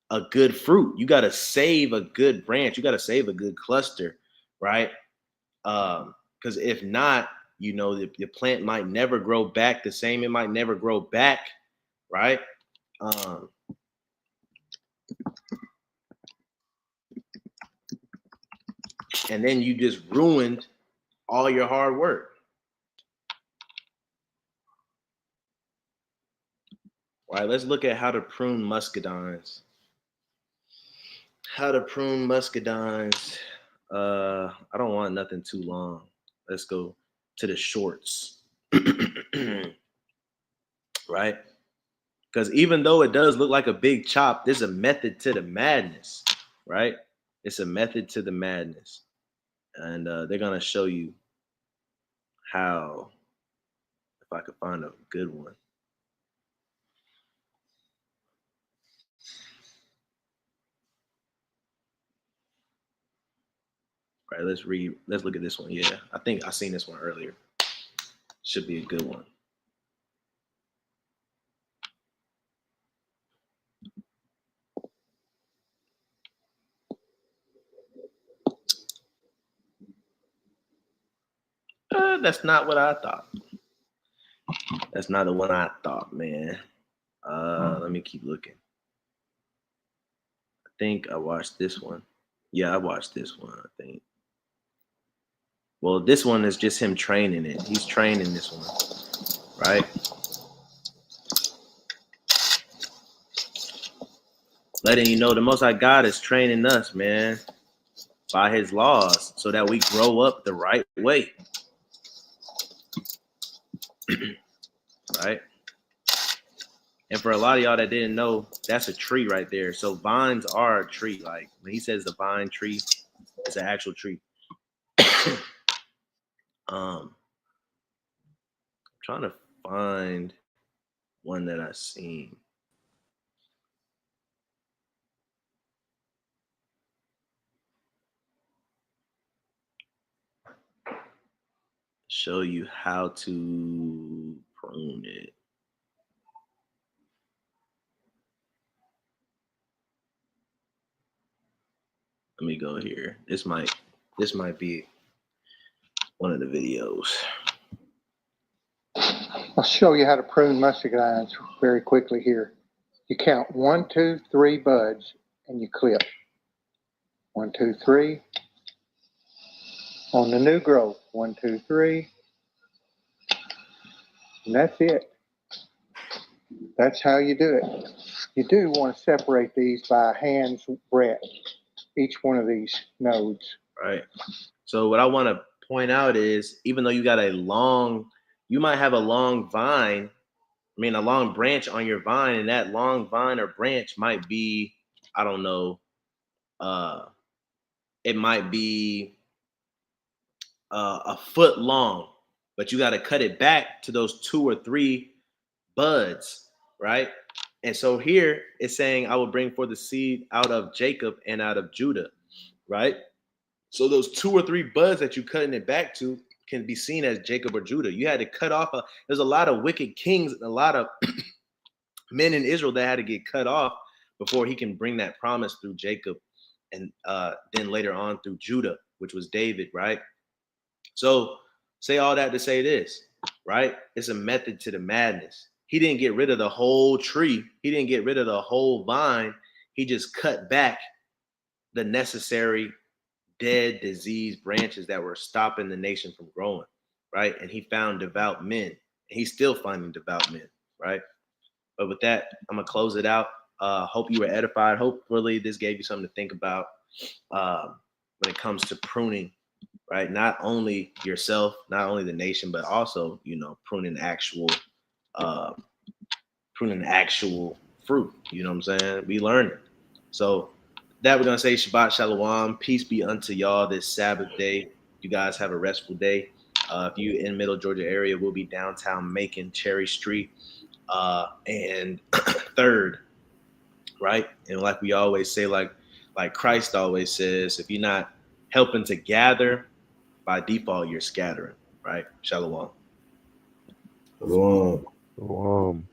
a good fruit. You got to save a good branch. You got to save a good cluster, right? Because if not, the plant might never grow back the same. It might never grow back, right? And then you just ruined all your hard work. All right, let's look at how to prune muscadines. How to prune muscadines. I don't want nothing too long. Let's go to the shorts. Right? Because even though it does look like a big chop, there's a method to the madness, right? It's a method to the madness. And they're going to show you how, if I could find a good one. Right, let's look at this one. Yeah, I think I seen this one earlier. Should be a good one. That's not what I thought. That's not the one I thought, man. Let me keep looking. I think I watched this one. Yeah, I watched this one, I think. Well, this one is just him training it. He's training this one, right? Letting you know the Most High God is training us, man, by his laws so that we grow up the right way. Right? And for a lot of y'all that didn't know, that's a tree right there. So vines are a tree. Like when he says the vine tree, it's an actual tree. I'm trying to find one that I seen. Show you how to prune it. Let me go here. This might be one of the videos. I'll show you how to prune muscadines very quickly here. You count 1, 2, 3 buds and you clip. 1, 2, 3. On the new growth, 1, 2, 3. And that's it. That's how you do it. You do want to separate these by a hand's breadth, each one of these nodes. Right. So what I want to point out is, even though you might have a long vine, a long branch on your vine, and that long vine or branch might be, I don't know, it might be a foot long, but you got to cut it back to those 2 or 3 buds, right? And so here it's saying, I will bring forth the seed out of Jacob and out of Judah, right? So those 2 or 3 buds that you're cutting it back to can be seen as Jacob or Judah. You had to cut off. There's a lot of wicked kings and a lot of men in Israel that had to get cut off before he can bring that promise through Jacob and then later on through Judah, which was David, right? So say all that to say this, right? It's a method to the madness. He didn't get rid of the whole tree. He didn't get rid of the whole vine. He just cut back the necessary dead, diseased branches that were stopping the nation from growing, right? And he found devout men. And he's still finding devout men, right? But with that, I'm going to close it out. Hope you were edified. Hopefully this gave you something to think about when it comes to pruning, right? Not only yourself, not only the nation, but also, pruning actual fruit. You know what I'm saying? We learn it. So that we're going to say Shabbat Shalom. Peace be unto y'all this Sabbath day. You guys have a restful day. If you in Middle Georgia area, we'll be downtown Macon, Cherry Street, and 3rd, right? And like we always say, like Christ always says, if you're not helping to gather, by default, you're scattering, right? Shalom. Shalom. So,